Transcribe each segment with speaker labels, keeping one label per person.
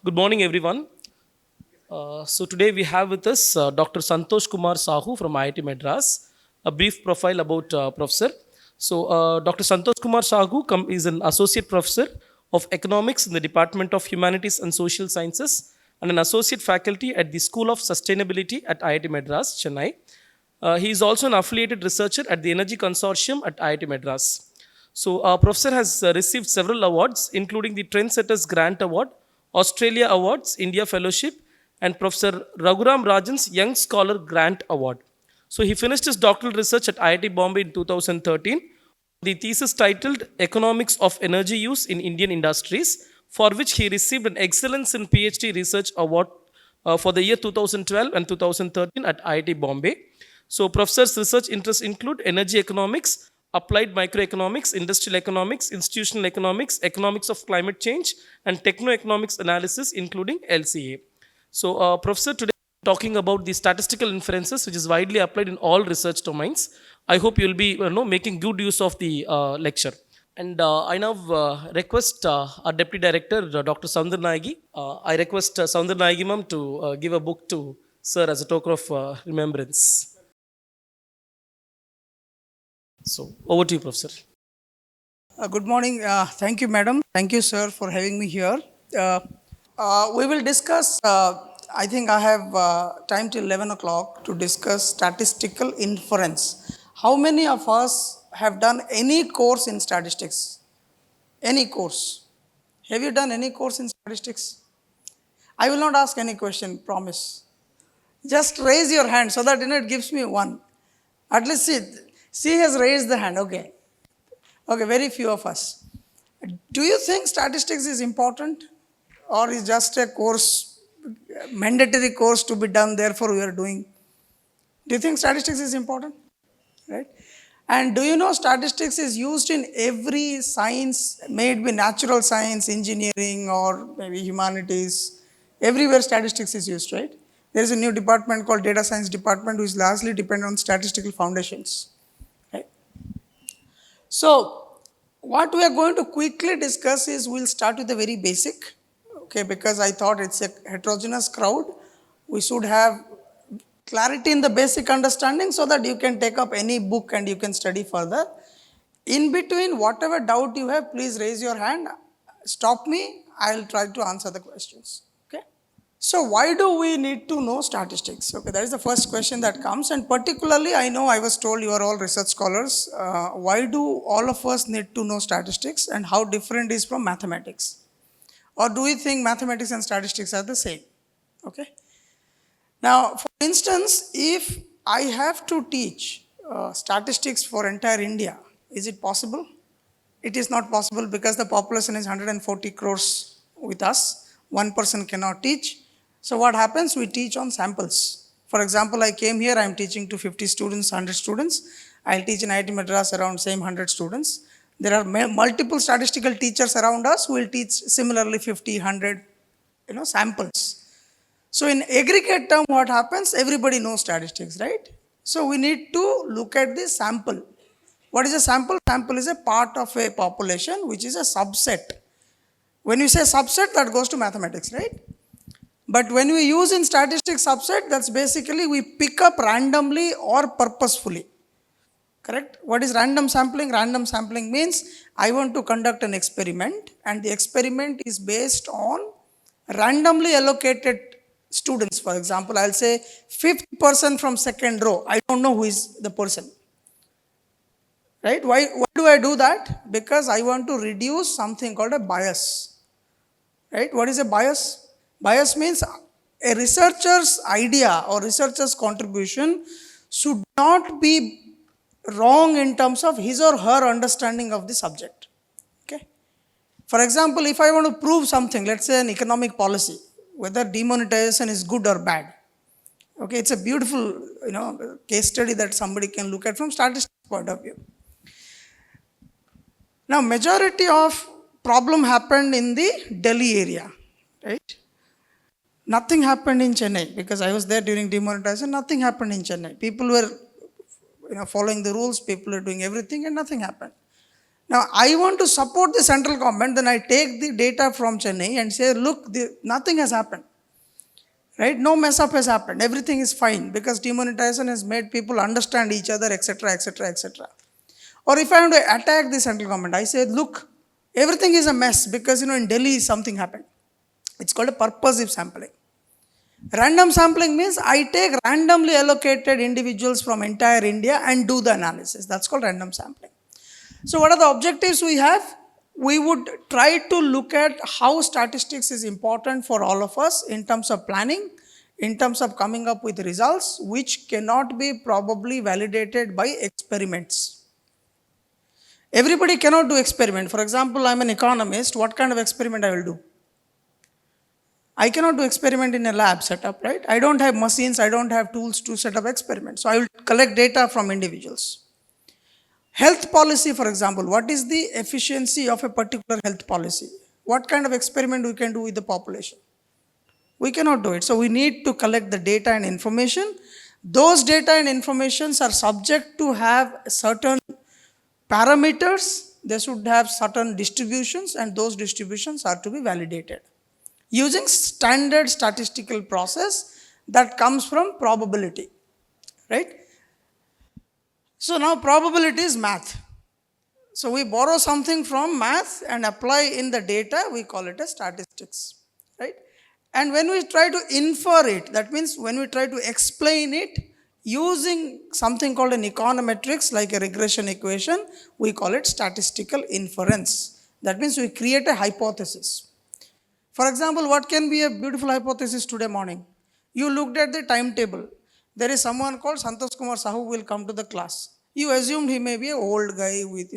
Speaker 1: Good morning, everyone. So today we have with us Dr. Santhosh Kumar Sahu from IIT Madras. A brief profile about Professor. Dr. Santhosh Kumar Sahu is an associate professor of economics in the Department of Humanities and Social Sciences and an associate faculty at the School of Sustainability at IIT Madras, Chennai. He is also an affiliated researcher at the Energy Consortium at IIT Madras. Professor has received several awards, including the Trendsetters Grant Award, Australia Awards, India Fellowship, and Professor Raghuram Rajan's Young Scholar Grant Award. So, he finished his doctoral research at IIT Bombay in 2013. The thesis titled Economics of Energy Use in Indian Industries, for which he received an Excellence in PhD Research Award for the year 2012 and 2013 at IIT Bombay. So, Professor's research interests include energy economics, applied microeconomics, industrial economics, institutional economics, economics of climate change, and techno-economics analysis, including LCA. Professor, today talking about the statistical inferences, which is widely applied in all research domains. I hope you'll be making good use of the lecture. And I now request our Deputy Director, Dr. Soundar Nayagi. I request Soundar Nayagi ma'am to give a book to Sir as a token of remembrance. So, over to you, Professor.
Speaker 2: Good morning. Thank you, madam. Thank you, sir, for having me here. We will discuss, I think I have time till 11 o'clock to discuss statistical inference. How many of us have done any course in statistics? Any course? Have you done any course in statistics? I will not ask any question, promise. Just raise your hand so that it gives me one. At least see, she has raised the hand, okay. Okay, very few of us. Do you think statistics is important or is just a course, mandatory course to be done, therefore we are doing? Do you think statistics is important? Right? And do you know statistics is used in every science, may it be natural science, engineering, or maybe humanities. Everywhere statistics is used, right? There is a new department called data science department which largely depend on statistical foundations. Right? So, what we are going to quickly discuss is we'll start with the very basic, okay, because I thought it's a heterogeneous crowd. We should have clarity in the basic understanding so that you can take up any book and you can study further. In between, whatever doubt you have, please raise your hand, stop me, I'll try to answer the questions. Okay. So why do we need to know statistics? Okay, that is the first question that comes, and particularly I know I was told you are all research scholars. Why do all of us need to know statistics and how different is from mathematics? Or do we think mathematics and statistics are the same? Okay. Now, for instance, if I have to teach statistics for entire India, is it possible? It is not possible because the population is 140 crores with us. One person cannot teach. So what happens? We teach on samples. For example, I came here, I am teaching to 50 students, 100 students. I'll teach in IIT Madras around same 100 students. There are multiple statistical teachers around us who will teach similarly 50, 100, samples. So in aggregate term, what happens? Everybody knows statistics, right? So we need to look at the sample. What is a sample? Sample is a part of a population which is a subset. When you say subset, that goes to mathematics, right? But when we use in statistics subset, that's basically we pick up randomly or purposefully. Correct? What is random sampling? Random sampling means I want to conduct an experiment and the experiment is based on randomly allocated students. For example, I'll say fifth person from second row. I don't know who is the person. Right? Why do I do that? Because I want to reduce something called a bias. Right? What is a bias? Bias means a researcher's idea or researcher's contribution should not be wrong in terms of his or her understanding of the subject. Okay? For example, if I want to prove something, let's say an economic policy, whether demonetization is good or bad. Okay, it's a beautiful, case study that somebody can look at from statistics point of view. Now, majority of problem happened in the Delhi area, right? Nothing happened in Chennai because I was there during demonetization. Nothing happened in Chennai. People were, following the rules. People were doing everything, and nothing happened. Now, I want to support the central government, then I take the data from Chennai and say, look, nothing has happened. Right? No mess up has happened. Everything is fine because demonetization has made people understand each other, etc., etc., etc. Or if I want to attack the central government, I say, look, everything is a mess because in Delhi something happened. It's called a purposive sampling. Random sampling means I take randomly allocated individuals from entire India and do the analysis. That's called random sampling. So what are the objectives we have? We would try to look at how statistics is important for all of us in terms of planning, in terms of coming up with results which cannot be probably validated by experiments. Everybody cannot do experiment. For example, I'm an economist. What kind of experiment I will do? I cannot do experiment in a lab setup, right? I don't have machines, I don't have tools to set up experiments. So I will collect data from individuals. Health policy, for example, what is the efficiency of a particular health policy? What kind of experiment we can do with the population? We cannot do it. So we need to collect the data and information. Those data and informations are subject to have certain parameters. They should have certain distributions, and those distributions are to be validated using standard statistical process that comes from probability, right? So now probability is math. So we borrow something from math and apply in the data, we call it as statistics, right? And when we try to infer it, that means when we try to explain it using something called an econometrics like a regression equation, we call it statistical inference. That means we create a hypothesis. For example, what can be a beautiful hypothesis today morning? You looked at the timetable. There is someone called Santhosh Kumar Sahu will come to the class. You assumed he may be an old guy with,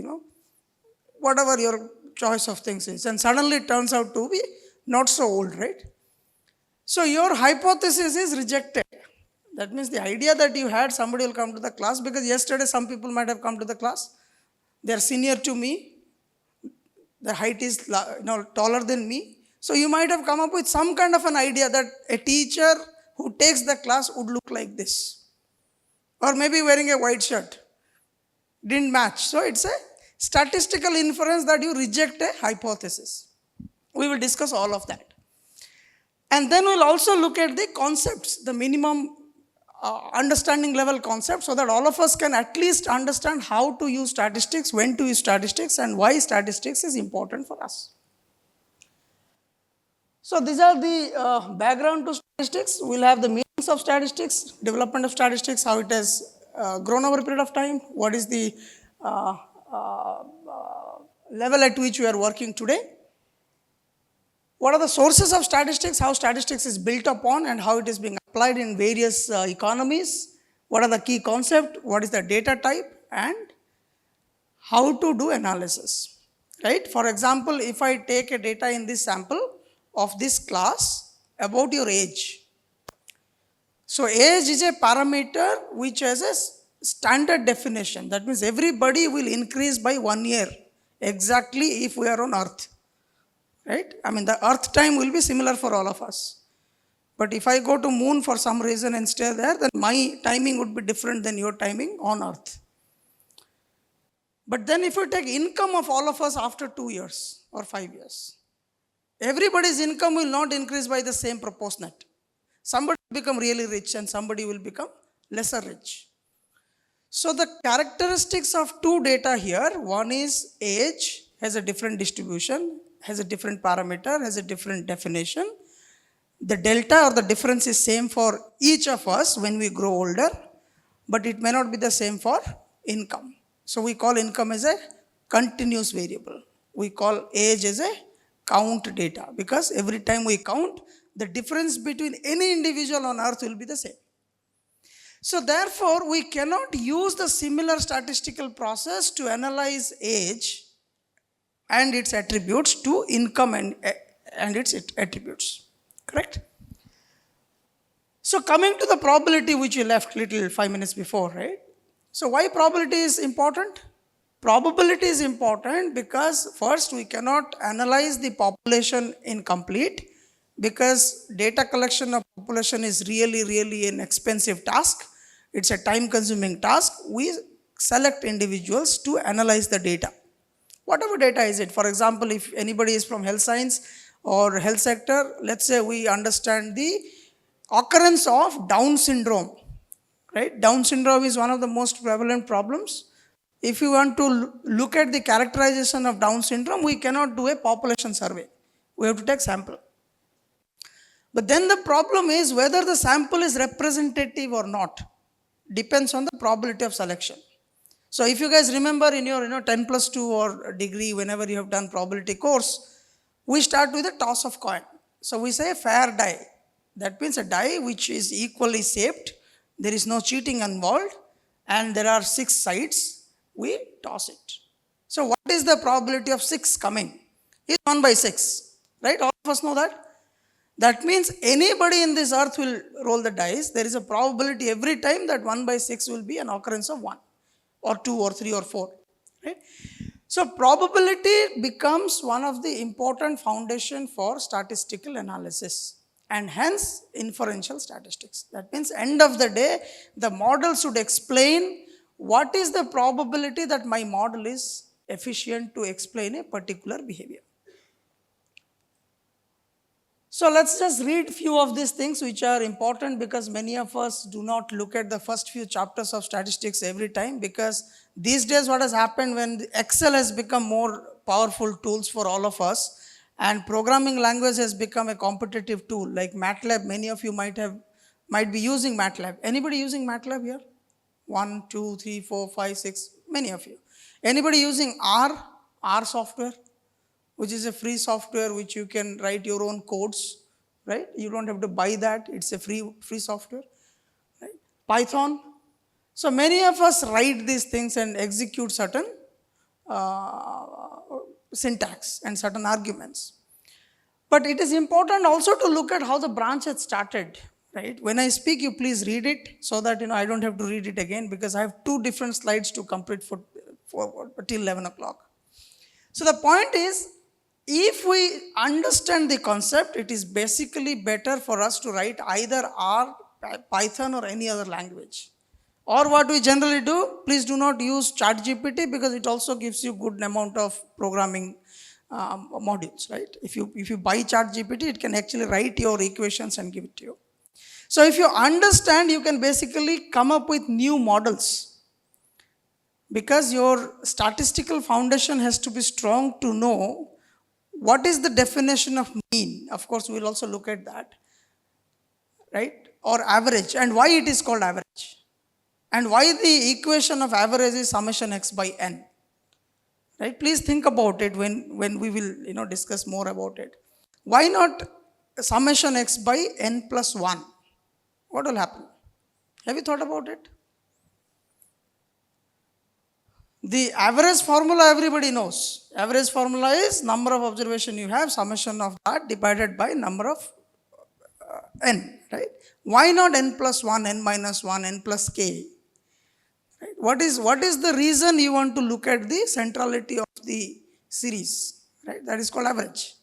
Speaker 2: whatever your choice of things is. And suddenly it turns out to be not so old, right? So your hypothesis is rejected. That means the idea that you had somebody will come to the class, because yesterday some people might have come to the class. They are senior to me. Their height is taller than me. So you might have come up with some kind of an idea that a teacher who takes the class would look like this. Or maybe wearing a white shirt. Didn't match. So it's a statistical inference that you reject a hypothesis. We will discuss all of that. And then we'll also look at the concepts, the minimum understanding level concepts, so that all of us can at least understand how to use statistics, when to use statistics, and why statistics is important for us. So these are the background to statistics. We'll have the meanings of statistics, development of statistics, how it has grown over a period of time, what is the level at which we are working today, what are the sources of statistics, how statistics is built upon and how it is being applied in various economies, what are the key concepts, what is the data type, and how to do analysis, right? For example, if I take a data in this sample of this class about your age. So age is a parameter which has a standard definition. That means everybody will increase by 1 year exactly if we are on earth. Right? I mean, the earth time will be similar for all of us. But if I go to moon for some reason and stay there, then my timing would be different than your timing on earth. But then if you take income of all of us after 2 years or 5 years, everybody's income will not increase by the same proportionate. Somebody will become really rich and somebody will become lesser rich. So the characteristics of two data here, one is age, has a different distribution, has a different parameter, has a different definition. The delta or the difference is same for each of us when we grow older, but it may not be the same for income. So we call income as a continuous variable. We call age as a count data, because every time we count, the difference between any individual on earth will be the same. So therefore, we cannot use the similar statistical process to analyze age and its attributes to income and its attributes. Correct? So coming to the probability which you left little 5 minutes before, right? So why probability is important? Probability is important because first we cannot analyze the population in complete, because data collection of population is really an expensive task. It's a time consuming task. We select individuals to analyze the data. Whatever data is it. For example, if anybody is from health science or health sector, let's say we understand the occurrence of Down syndrome, right? Down syndrome is one of the most prevalent problems. If you want to look at the characterization of Down syndrome, we cannot do a population survey. We have to take sample. But then the problem is whether the sample is representative or not. Depends on the probability of selection. So if you guys remember in your 10 plus 2 or degree, whenever you have done probability course, we start with a toss of coin. So we say fair die. That means a die which is equally shaped, there is no cheating involved, and there are 6 sides, we toss it. So what is the probability of 6 coming? Is 1 by 6, right? All of us know that. That means anybody in this earth will roll the dice. There is a probability every time that 1 by 6 will be an occurrence of 1 or 2 or 3 or 4. Right? So probability becomes one of the important foundation for statistical analysis and hence inferential statistics. That means end of the day, the model should explain what is the probability that my model is efficient to explain a particular behavior. So let's just read few of these things which are important because many of us do not look at the first few chapters of statistics every time, because these days what has happened when Excel has become more powerful tools for all of us and programming language has become a competitive tool like MATLAB. Many of you might be using MATLAB. Anybody using MATLAB here? 1, 2, 3, 4, 5, 6, many of you. Anybody using R software? Which is a free software which you can write your own codes, right? You don't have to buy that. It's a free software, right? Python. So many of us write these things and execute certain syntax and certain arguments. But it is important also to look at how the branch had started, right? When I speak, you please read it so that I don't have to read it again because I have 2 different slides to complete for till 11 o'clock. So the point is, if we understand the concept, it is basically better for us to write either R, Python or any other language. Or what we generally do, please do not use ChatGPT because it also gives you good amount of programming modules, right? If you buy ChatGPT, it can actually write your equations and give it to you. So if you understand, you can basically come up with new models. Because your statistical foundation has to be strong to know what is the definition of mean. Of course, we will also look at that, right? Or average, and why it is called average. And why the equation of average is summation x by n. Right? Please think about it when we will discuss more about it. Why not summation x by n plus 1? What will happen? Have you thought about it? The average formula everybody knows. Average formula is number of observation you have, summation of that divided by number of n, right? Why not n plus 1, n minus 1, n plus k? Right? What is the reason you want to look at the centrality of the series? Right? That is called average.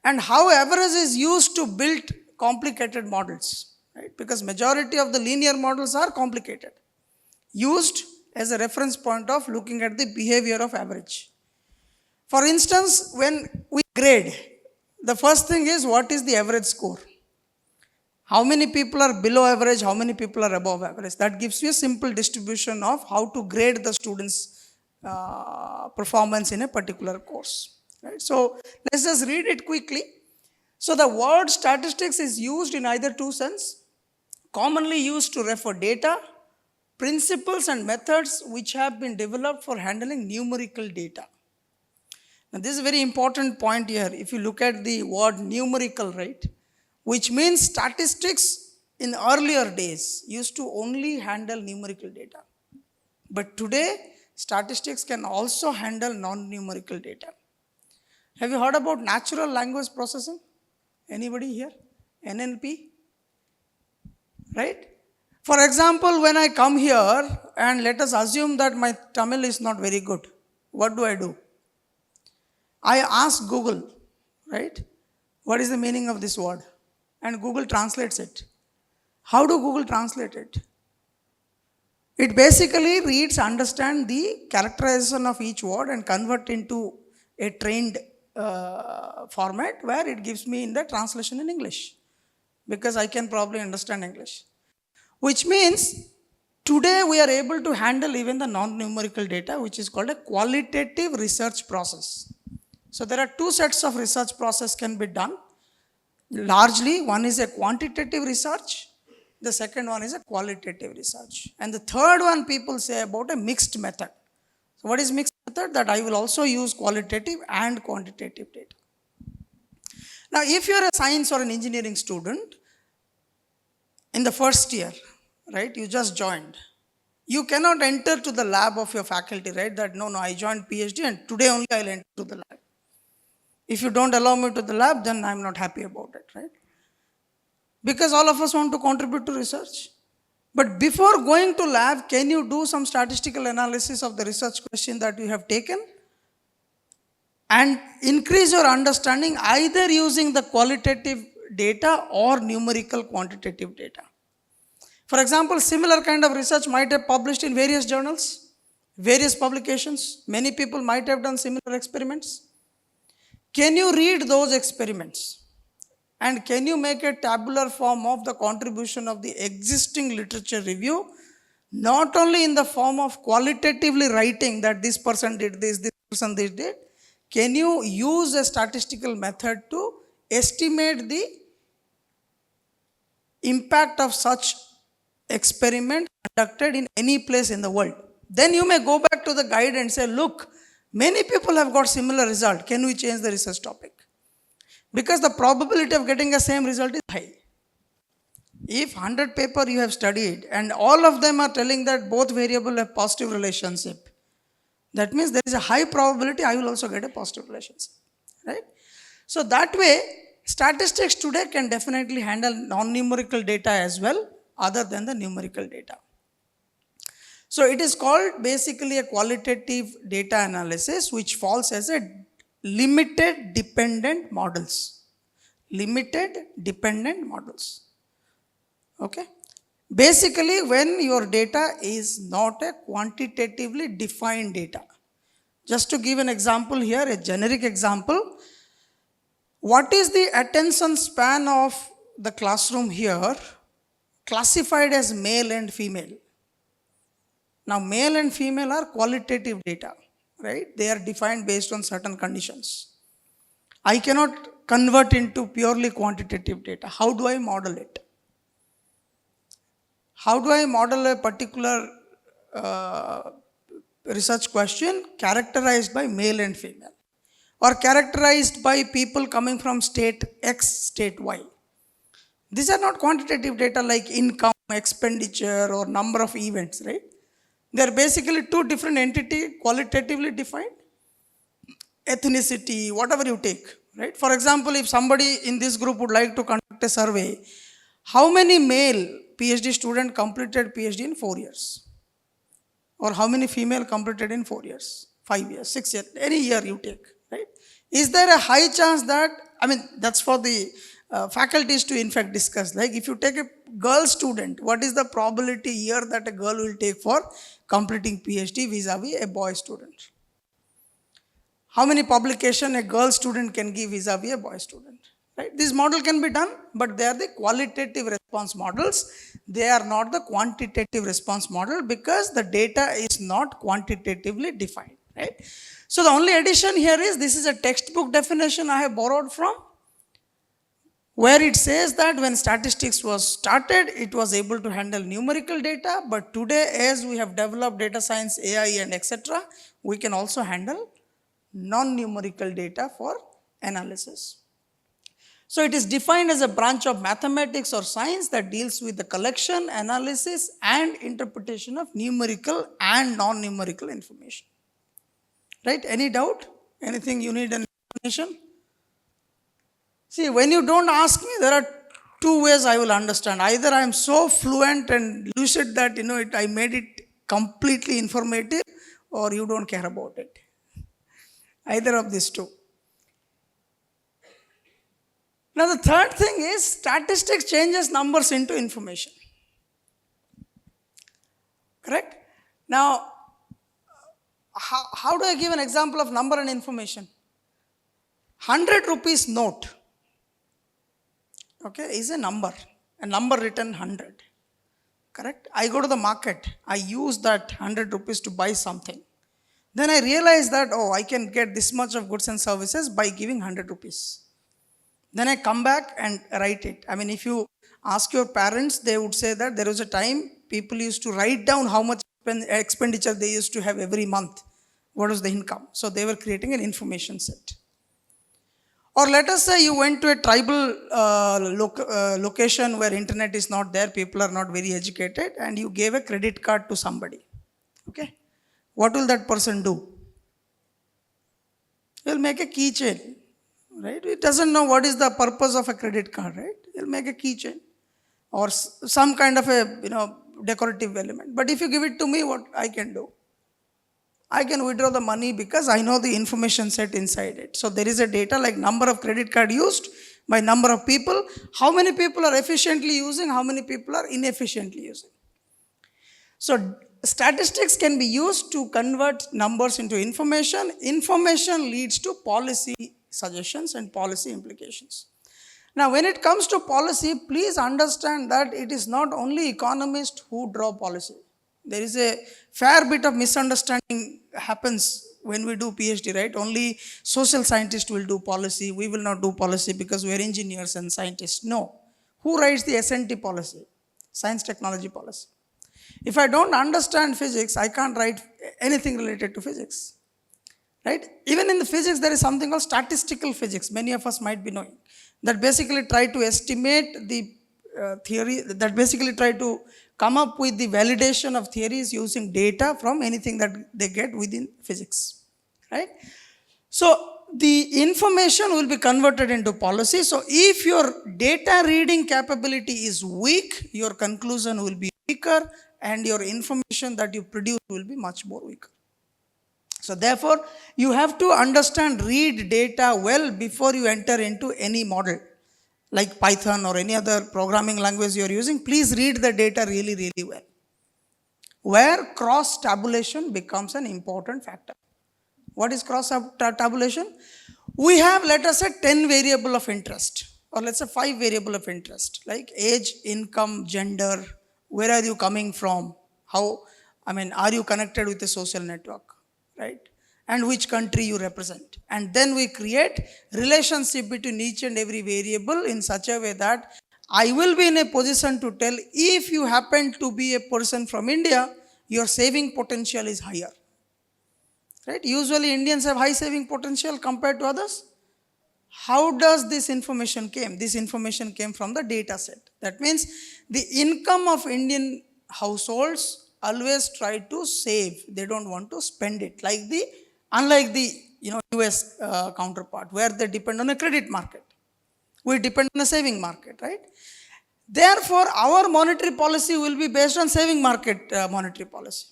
Speaker 2: And how average is used to build complicated models, right? Because majority of the linear models are complicated. Used as a reference point of looking at the behavior of average. For instance, when we grade, the first thing is what is the average score? How many people are below average, how many people are above average? That gives you a simple distribution of how to grade the students' performance in a particular course. Right? So let's just read it quickly. So the word statistics is used in either two sense, commonly used to refer data, principles and methods which have been developed for handling numerical data. Now this is a very important point here. If you look at the word numerical, right, which means statistics in earlier days used to only handle numerical data. But today, statistics can also handle non-numerical data. Have you heard about natural language processing? Anybody here? NLP? Right? For example, when I come here and let us assume that my Tamil is not very good, what do? I ask Google, right? What is the meaning of this word? And Google translates it. How do Google translate it? It basically reads, understand the characterization of each word and convert into a trained format where it gives me in the translation in English, because I can probably understand English. Which means today we are able to handle even the non-numerical data, which is called a qualitative research process. So there are two sets of research process can be done. Largely, one is a quantitative research, the second one is a qualitative research. And the third one people say about a mixed method. So what is mixed method? That I will also use qualitative and quantitative data. Now, if you are a science or an engineering student in the first year, right, you just joined, you cannot enter to the lab of your faculty, right, that no, I joined PhD and today only I'll enter to the lab. If you don't allow me to the lab, then I'm not happy about it, right? Because all of us want to contribute to research. But before going to lab, can you do some statistical analysis of the research question that you have taken? And increase your understanding either using the qualitative data or numerical quantitative data. For example, similar kind of research might have published in various journals, various publications. Many people might have done similar experiments. Can you read those experiments? And can you make a tabular form of the contribution of the existing literature review, not only in the form of qualitatively writing that this person did this person this did, can you use a statistical method to estimate the impact of such experiment conducted in any place in the world? Then you may go back to the guide and say, look, many people have got similar result. Can we change the research topic? Because the probability of getting the same result is high. If 100 paper you have studied and all of them are telling that both variable have positive relationship, that means there is a high probability I will also get a positive relationship, right? So that way, statistics today can definitely handle non-numerical data as well, other than the numerical data. So it is called basically a qualitative data analysis, which falls as a limited dependent models. Limited dependent models. Okay. Basically, when your data is not a quantitatively defined data. Just to give an example here, a generic example. What is the attention span of the classroom here classified as male and female? Now, male and female are qualitative data, right? They are defined based on certain conditions. I cannot convert into purely quantitative data. How do I model it? How do I model a particular research question characterized by male and female, or characterized by people coming from state X, state Y? These are not quantitative data like income, expenditure, or number of events, right? They are basically two different entities, qualitatively defined. Ethnicity, whatever you take, right? For example, if somebody in this group would like to conduct a survey, how many male PhD student completed PhD in 4 years? Or how many female completed in 4 years, 5 years, 6 years, any year you take, right? Is there a high chance that, that's for the faculties to in fact discuss. Like if you take a girl student, what is the probability year that a girl will take for completing PhD vis-a-vis a boy student? How many publication a girl student can give vis-a-vis a boy student? Right? This model can be done, but they are the qualitative response models. They are not the quantitative response model because the data is not quantitatively defined. Right? So the only addition here is this is a textbook definition I have borrowed from, where it says that when statistics was started, it was able to handle numerical data, but today as we have developed data science, AI and etc., we can also handle non-numerical data for analysis. So it is defined as a branch of mathematics or science that deals with the collection, analysis and interpretation of numerical and non-numerical information. Right? Any doubt? Anything you need an explanation? See, when you don't ask me, there are two ways I will understand. Either I am so fluent and lucid that I made it completely informative, or you don't care about it. Either of these two. Now the third thing is statistics changes numbers into information. Correct? Now, how do I give an example of number and information? 100 rupees note, okay, is a number written 100. Correct? I go to the market, I use that 100 rupees to buy something. Then I realize that, oh, I can get this much of goods and services by giving 100 rupees. Then I come back and write it. I mean, if you ask your parents, they would say that there was a time people used to write down how much expenditure they used to have every month. What was the income? So they were creating an information set. Or let us say you went to a tribal location where internet is not there, people are not very educated, and you gave a credit card to somebody. Okay? What will that person do? He'll make a keychain, right? He doesn't know what is the purpose of a credit card, right? He'll make a keychain or some kind of a decorative element. But if you give it to me, what I can do? I can withdraw the money because I know the information set inside it. So there is a data like number of credit card used by number of people, how many people are efficiently using, how many people are inefficiently using. So statistics can be used to convert numbers into information. Information leads to policy suggestions and policy implications. Now, when it comes to policy, please understand that it is not only economists who draw policy. There is a fair bit of misunderstanding happens when we do PhD, right? Only social scientists will do policy. We will not do policy because we are engineers and scientists. No. Who writes the S&T policy? Science technology policy. If I don't understand physics, I can't write anything related to physics. Right? Even in the physics, there is something called statistical physics. Many of us might be knowing. That basically try to estimate the theory, that basically try to come up with the validation of theories using data from anything that they get within physics. Right? So, the information will be converted into policy. So, if your data reading capability is weak, your conclusion will be weaker and your information that you produce will be much more weaker. So therefore, you have to understand, read data well before you enter into any model like Python or any other programming language you are using. Please read the data really, really well. Where cross tabulation becomes an important factor. What is cross tabulation? We have, let us say, 10 variable of interest, or let's say 5 variable of interest, like age, income, gender, where are you coming from, are you connected with a social network, right? And which country you represent. And then we create relationship between each and every variable in such a way that I will be in a position to tell if you happen to be a person from India, your saving potential is higher. Right? Usually Indians have high saving potential compared to others. How does this information came? This information came from the data set. That means the income of Indian households always try to save. They don't want to spend it. Unlike the US counterpart, where they depend on a credit market. We depend on a saving market, right? Therefore, our monetary policy will be based on saving market monetary policy.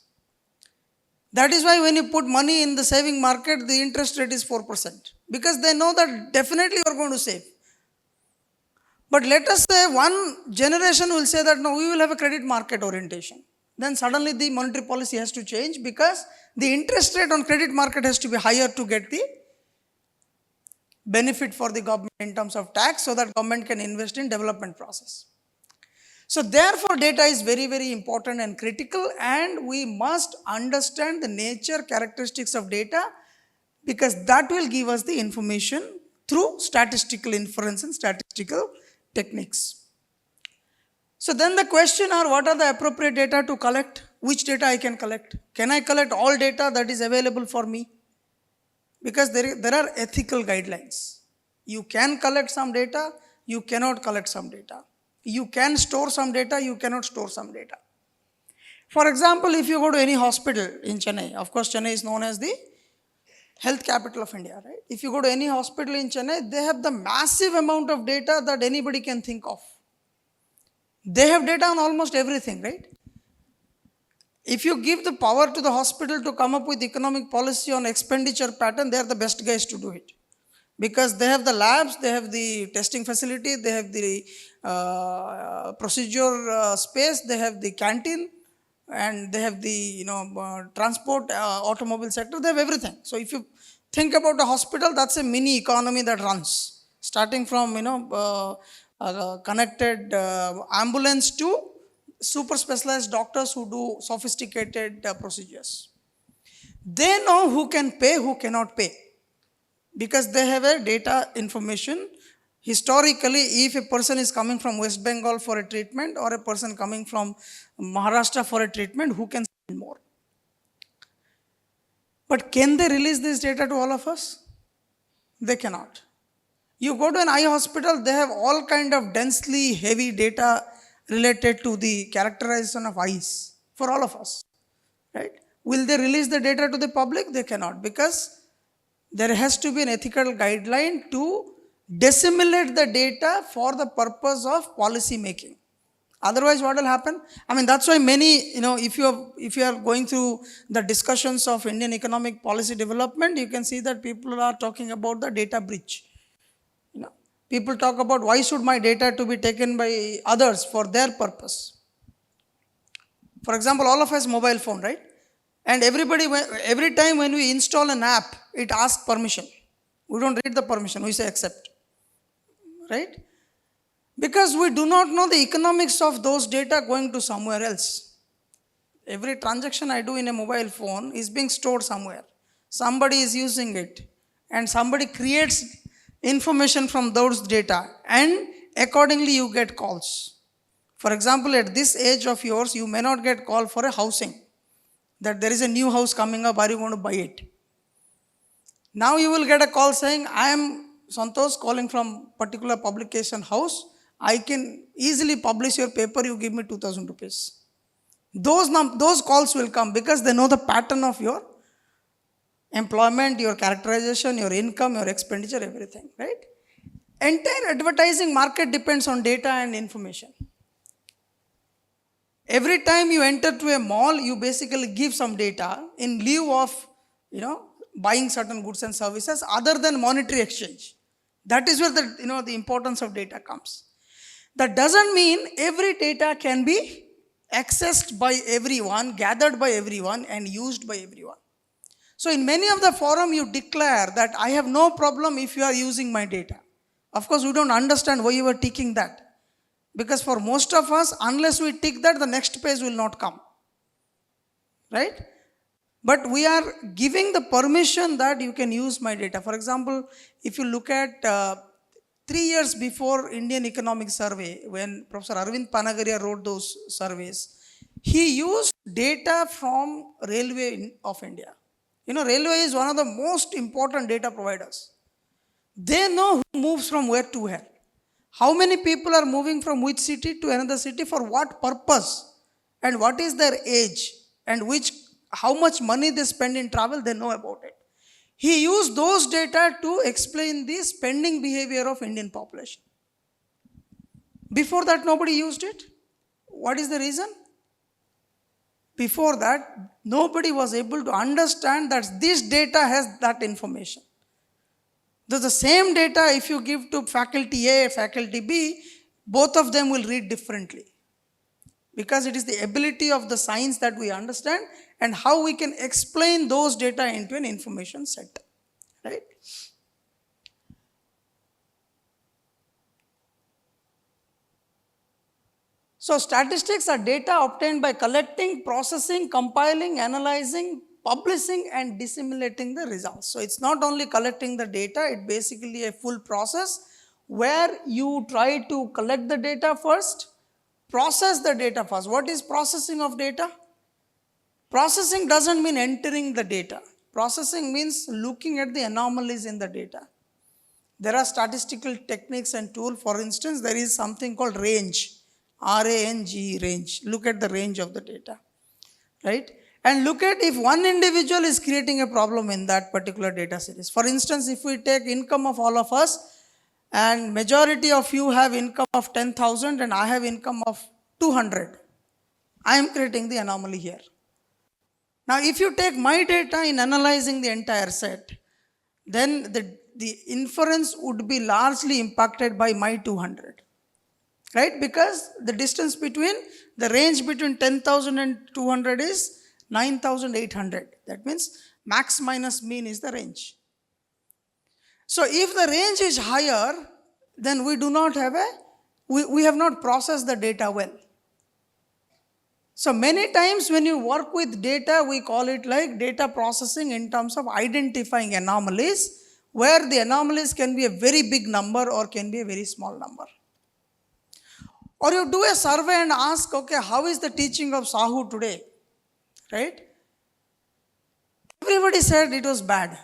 Speaker 2: That is why when you put money in the saving market, the interest rate is 4%. Because they know that definitely you are going to save. But let us say one generation will say that no, we will have a credit market orientation. Then suddenly the monetary policy has to change because the interest rate on credit market has to be higher to get the benefit for the government in terms of tax so that government can invest in development process. So therefore data is very, very important and critical, and we must understand the nature, characteristics of data, because that will give us the information through statistical inference and statistical techniques. So then the question are, what are the appropriate data to collect? Which data I can collect? Can I collect all data that is available for me? Because there are ethical guidelines. You can collect some data, you cannot collect some data. You can store some data, you cannot store some data. For example, if you go to any hospital in Chennai, of course Chennai is known as the health capital of India, right? If you go to any hospital in Chennai, they have the massive amount of data that anybody can think of. They have data on almost everything, right? If you give the power to the hospital to come up with economic policy on expenditure pattern, they are the best guys to do it. Because they have the labs, they have the testing facility, they have the procedure space, they have the canteen, and they have the transport, automobile sector, they have everything. So if you think about a hospital, that's a mini economy that runs, starting from connected ambulance to super specialized doctors who do sophisticated procedures. They know who can pay, who cannot pay, because they have a data information. Historically, if a person is coming from West Bengal for a treatment, or a person coming from Maharashtra for a treatment, who can spend more? But can they release this data to all of us? They cannot. You go to an eye hospital, they have all kind of densely heavy data related to the characterization of eyes for all of us, right? Will they release the data to the public? They cannot, because there has to be an ethical guideline to disseminate the data for the purpose of policy making. Otherwise, what will happen? I mean, that's why many, if you are going through the discussions of Indian economic policy development, you can see that people are talking about the data breach. People talk about, why should my data to be taken by others for their purpose? For example, all of us mobile phone, right? And every time when we install an app, it asks permission. We don't read the permission, we say accept, right? Because we do not know the economics of those data going to somewhere else. Every transaction I do in a mobile phone is being stored somewhere. Somebody is using it, and somebody creates information from those data, and accordingly you get calls. For example, at this age of yours, you may not get call for a housing, that there is a new house coming up, are you going to buy it? Now you will get a call saying, I am Santhosh calling from particular publication house, I can easily publish your paper, you give me 2000 rupees. Those calls will come, because they know the pattern of your employment, your characterization, your income, your expenditure, everything, right? Entire advertising market depends on data and information. Every time you enter to a mall, you basically give some data in lieu of buying certain goods and services, other than monetary exchange. That is where the importance of data comes. That doesn't mean every data can be accessed by everyone, gathered by everyone, and used by everyone. So in many of the forum, you declare that I have no problem if you are using my data. Of course, we don't understand why you are ticking that, because for most of us, unless we tick that, the next page will not come, right? But we are giving the permission that you can use my data. For example, if you look at 3 years before Indian Economic Survey, when Professor Arvind Panagaria wrote those surveys, he used data from Railway of India. Railway is one of the most important data providers. They know who moves from where to where. How many people are moving from which city to another city, for what purpose, and what is their age, and how much money they spend in travel, they know about it. He used those data to explain the spending behavior of Indian population. Before that, nobody used it. What is the reason? Before that, nobody was able to understand that this data has that information. The same data, if you give to faculty A, faculty B, both of them will read differently, because it is the ability of the science that we understand, and how we can explain those data into an information set, right? So statistics are data obtained by collecting, processing, compiling, analyzing, publishing, and disseminating the results. So it's not only collecting the data, it's basically a full process where you try to collect the data first, process the data first. What is processing of data? Processing doesn't mean entering the data. Processing means looking at the anomalies in the data. There are statistical techniques and tools. For instance, there is something called range, R-A-N-G, range. Look at the range of the data, right? And look at if one individual is creating a problem in that particular data series. For instance, if we take income of all of us, and majority of you have income of 10,000 and I have income of 200, I am creating the anomaly here. Now, if you take my data in analyzing the entire set, then the inference would be largely impacted by my 200. right? Because the distance between the range between 10,000 and 200 is 9,800. That means max minus mean is the range. So if the range is higher, then we do not have we have not processed the data well. So many times when you work with data, we call it like data processing in terms of identifying anomalies, where the anomalies can be a very big number or can be a very small number. Or you do a survey and ask, okay, how is the teaching of Sahu today? Right? Everybody said it was bad,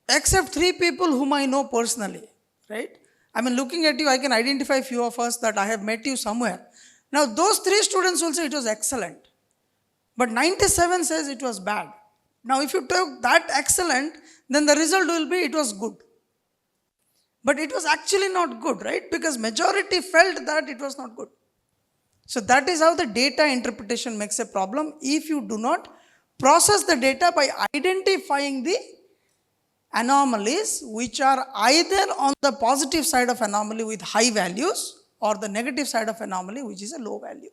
Speaker 2: except 3 people whom I know personally. Right? I mean, looking at you, I can identify few of us that I have met you somewhere. Now, those 3 students will say it was excellent, but 97 says it was bad. Now, if you took that excellent, then the result will be it was good. But it was actually not good, right? Because majority felt that it was not good. So that is how the data interpretation makes a problem. If you do not process the data by identifying the anomalies which are either on the positive side of anomaly with high values or the negative side of anomaly which is a low value.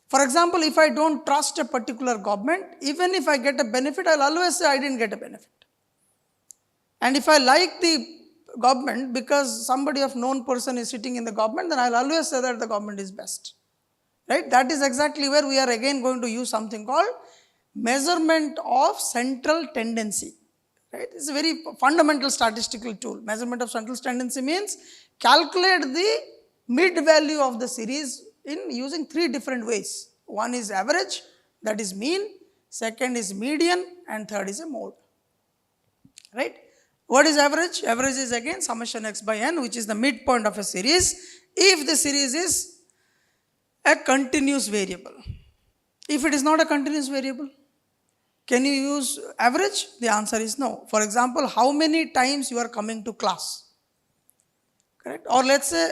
Speaker 2: For example, if I don't trust a particular government, even if I get a benefit, I'll always say I didn't get a benefit. And if I like the government because somebody of known person is sitting in the government, then I'll always say that the government is best. Right? That is exactly where we are again going to use something called measurement of central tendency. Right? It's a very fundamental statistical tool. Measurement of central tendency means calculate the mid value of the series in using 3 different ways. One is average, that is mean. Second is median, and third is a mode. Right? What is average? Average is again summation x by n, which is the midpoint of a series if the series is a continuous variable. If it is not a continuous variable, can you use average? The answer is no. For example, how many times you are coming to class? Correct? Or let's say,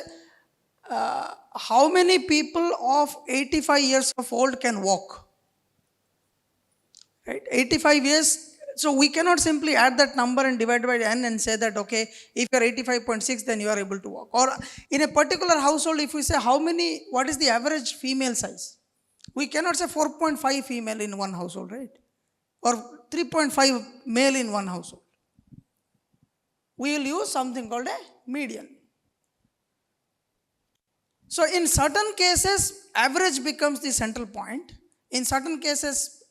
Speaker 2: how many people of 85 years of old can walk? Right? 85 years. So we cannot simply add that number and divide by n and say that, okay, if you are 85.6, then you are able to walk. Or in a particular household, if we say what is the average female size? We cannot say 4.5 female in one household, right? Or 3.5 male in one household. We will use something called a median. So in certain cases, average becomes the central point. In certain cases,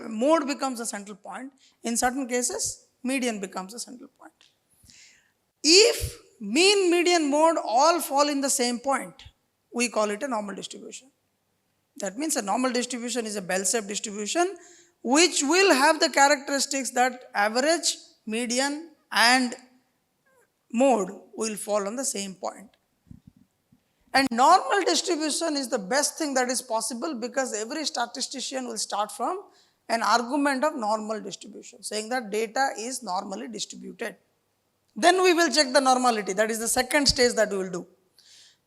Speaker 2: mode becomes the central point. In certain cases, median becomes the central point. If mean, median, mode all fall in the same point, we call it a normal distribution. That means a normal distribution is a bell-shaped distribution which will have the characteristics that average, median and mode will fall on the same point. And normal distribution is the best thing that is possible because every statistician will start from an argument of normal distribution, saying that data is normally distributed. Then we will check the normality. That is the second stage that we will do.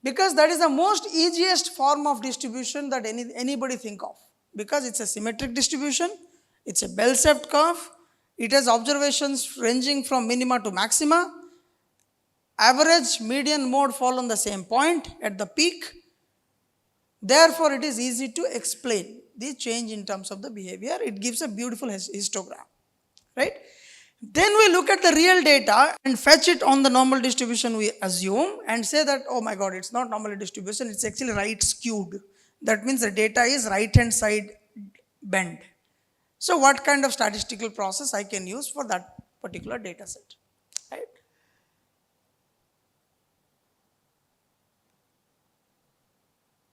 Speaker 2: Because that is the most easiest form of distribution that anybody think of. Because it's a symmetric distribution, it's a bell-shaped curve, it has observations ranging from minima to maxima, average, median, mode fall on the same point at the peak. Therefore, it is easy to explain the change in terms of the behavior. It gives a beautiful histogram, right? Then we look at the real data and fetch it on the normal distribution we assume and say that, oh my God, it's not normal distribution, it's actually right skewed. That means the data is right hand side bent. So what kind of statistical process I can use for that particular data set, right?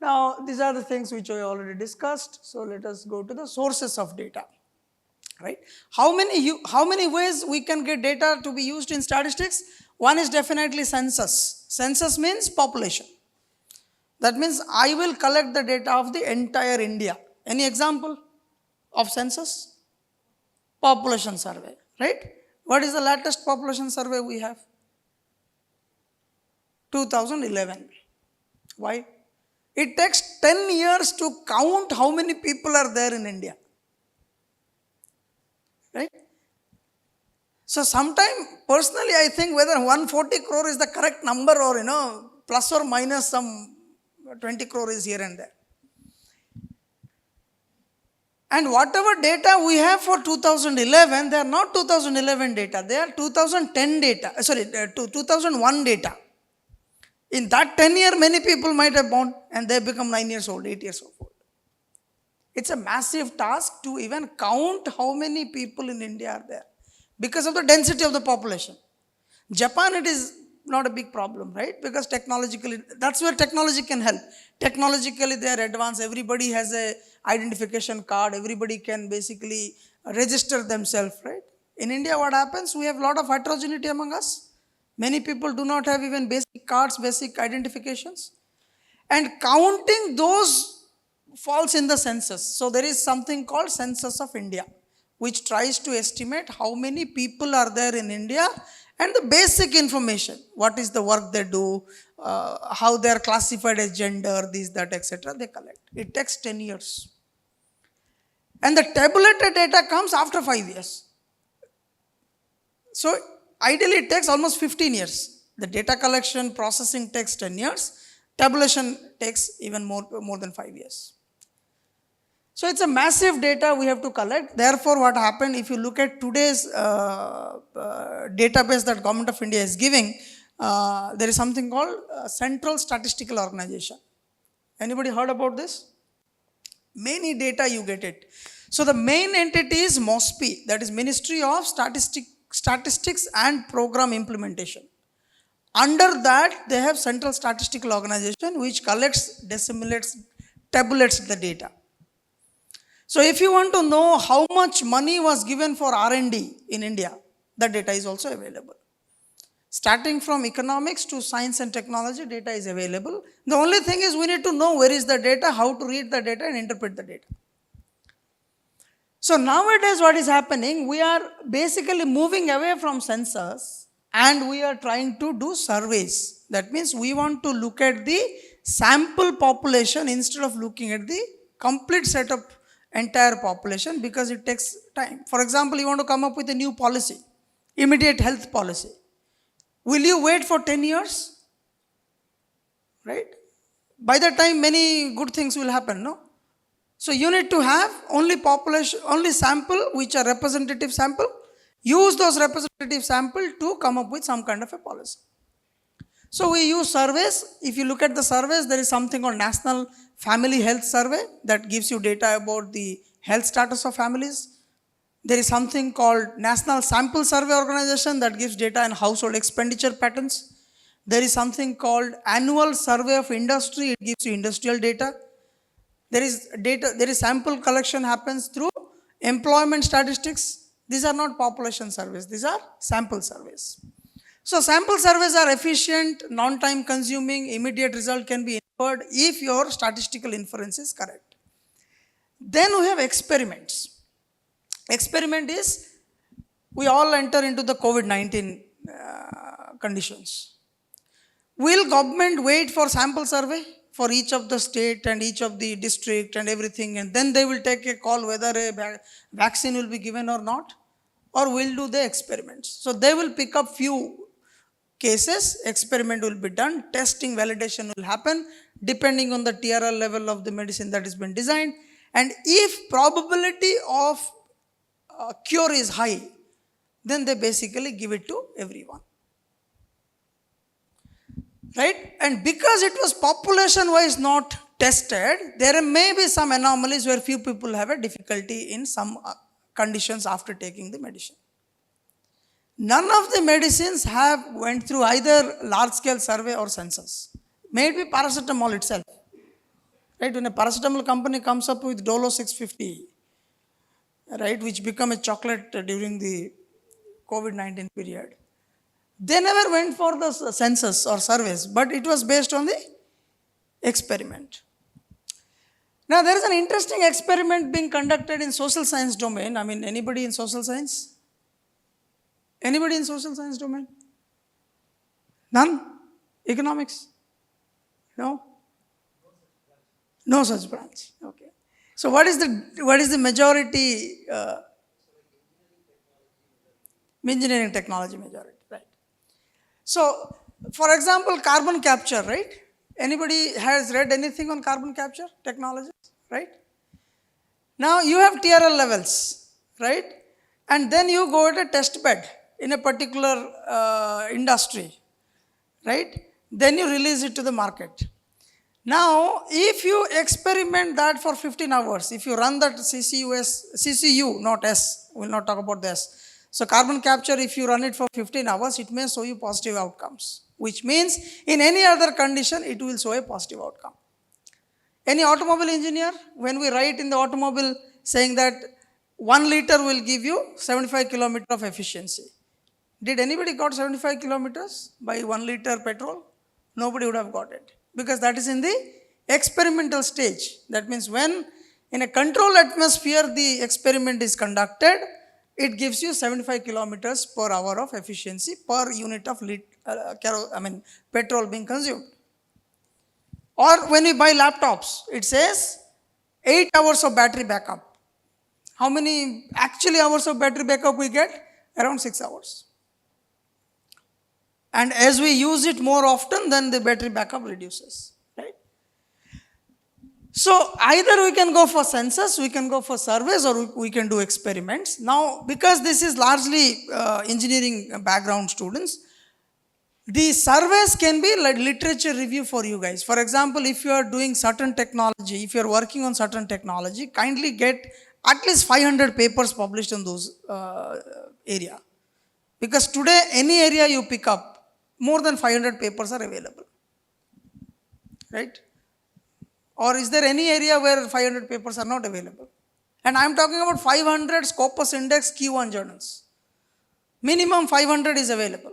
Speaker 2: Now, these are the things which I already discussed. So let us go to the sources of data. Right? How many ways we can get data to be used in statistics? One is definitely census. Census means population. That means I will collect the data of the entire India. Any example of census? Population survey, right? What is the latest population survey we have? 2011. Why? It takes 10 years to count how many people are there in India. Right? So sometime personally I think whether 140 crore is the correct number or plus or minus some 20 crore is here and there. And whatever data we have for 2011, they are not 2011 data, they are 2010 data, 2001 data. In that 10 year, many people might have born and they become 9 years old, 8 years old. It's a massive task to even count how many people in India are there because of the density of the population. Japan, it is not a big problem, right? Because technologically, that's where technology can help. Technologically, they are advanced. Everybody has a identification card. Everybody can basically register themselves, right? In India, what happens? We have a lot of heterogeneity among us. Many people do not have even basic cards, basic identifications. And counting those falls in the census. So there is something called Census of India, which tries to estimate how many people are there in India and the basic information. What is the work they do, how they are classified as gender, this, that, etc. They collect. It takes 10 years. And the tabulated data comes after 5 years. So ideally it takes almost 15 years. The data collection processing takes 10 years. Tabulation takes even more than 5 years. So it's a massive data we have to collect. Therefore, what happened, if you look at today's database that Government of India is giving, there is something called Central Statistical Organization. Anybody heard about this? Many data you get it. So the main entity is MOSPI, that is Ministry of Statistics and Program Implementation. Under that, they have Central Statistical Organization, which collects, disseminates, tabulates the data. So if you want to know how much money was given for R&D in India, the data is also available. Starting from economics to science and technology, data is available. The only thing is we need to know where is the data, how to read the data and interpret the data. So nowadays what is happening, we are basically moving away from census and we are trying to do surveys. That means we want to look at the sample population instead of looking at the complete set of entire population because it takes time. For example, you want to come up with a new policy, immediate health policy. Will you wait for 10 years? Right? By that time, many good things will happen, no? So you need to have only population, only sample which are representative sample. Use those representative sample to come up with some kind of a policy. So we use surveys. If you look at the surveys, there is something called National Family Health Survey that gives you data about the health status of families. There is something called National Sample Survey Organization that gives data on household expenditure patterns. There is something called Annual Survey of Industry. It gives you industrial data. There is sample collection happens through employment statistics. These are not population surveys. These are sample surveys. So sample surveys are efficient, non-time consuming, immediate result can be inferred if your statistical inference is correct. Then we have experiments. Experiment is, we all enter into the COVID-19 conditions. Will government wait for sample survey for each of the state and each of the district and everything, and then they will take a call whether a vaccine will be given or not, or will do the experiments? So they will pick up few cases, experiment will be done, testing, validation will happen depending on the TRL level of the medicine that has been designed, and if probability of cure is high, then they basically give it to everyone. Right? And because it was population wise not tested, there may be some anomalies where few people have a difficulty in some conditions after taking the medicine. None of the medicines have went through either large scale survey or census. Maybe paracetamol itself. Right? When a paracetamol company comes up with Dolo 650, right, which became a chocolate during the COVID-19 period, they never went for the census or surveys, but it was based on the experiment. Now there is an interesting experiment being conducted in social science domain. I mean, anybody in social science? Anybody in social science domain? None? Economics? No? No such branch. Okay. So what is the majority? Engineering technology majority, right? So For example, carbon capture, right? Anybody has read anything on carbon capture technologies, right? Now you have TRL levels, right? And then you go at a test bed in a particular industry, right? Then you release it to the market. Now, if you experiment that for 15 hours, if you run that CCU, not S, we will not talk about this. So, carbon capture, if you run it for 15 hours, it may show you positive outcomes, which means in any other condition, it will show a positive outcome. Any automobile engineer, when we write in the automobile saying that 1 liter will give you 75 kilometers of efficiency. Did anybody got 75 kilometers by 1 liter petrol? Nobody would have got it because that is in the experimental stage. That means when in a controlled atmosphere the experiment is conducted, it gives you 75 kilometers per hour of efficiency per unit of petrol being consumed. Or when we buy laptops, it says 8 hours of battery backup. How many actually hours of battery backup we get? Around 6 hours. And as we use it more often, then the battery backup reduces, right? So either we can go for census, we can go for surveys, or we can do experiments. Now, because this is largely engineering background students, the surveys can be like literature review for you guys. For example, if you are doing certain technology, if you are working on certain technology, kindly get at least 500 papers published in those area. Because today, any area you pick up, more than 500 papers are available, right? Or is there any area where 500 papers are not available? And I am talking about 500 Scopus Index Q1 journals. Minimum 500 is available.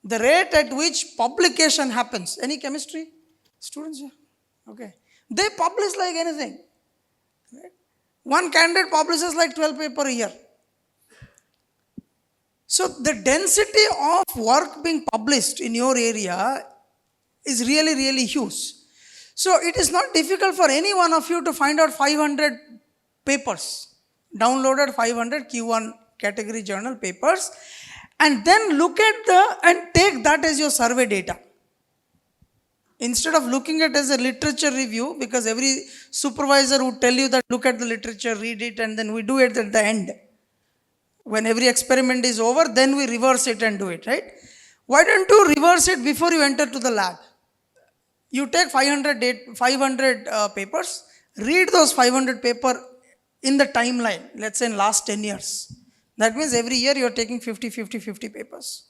Speaker 2: The rate at which publication happens, any chemistry students here? Okay. They publish like anything. Right? One candidate publishes like 12 papers a year. So the density of work being published in your area is really, really huge. So it is not difficult for any one of you to find out 500 papers, downloaded 500 Q1 category journal papers, and then look at and take that as your survey data. Instead of looking at it as a literature review, because every supervisor would tell you that look at the literature, read it, and then we do it at the end. When every experiment is over, then we reverse it and do it, right? Why don't you reverse it before you enter to the lab? You take 500 papers, read those 500 papers in the timeline, let's say in last 10 years. That means every year you are taking 50 papers.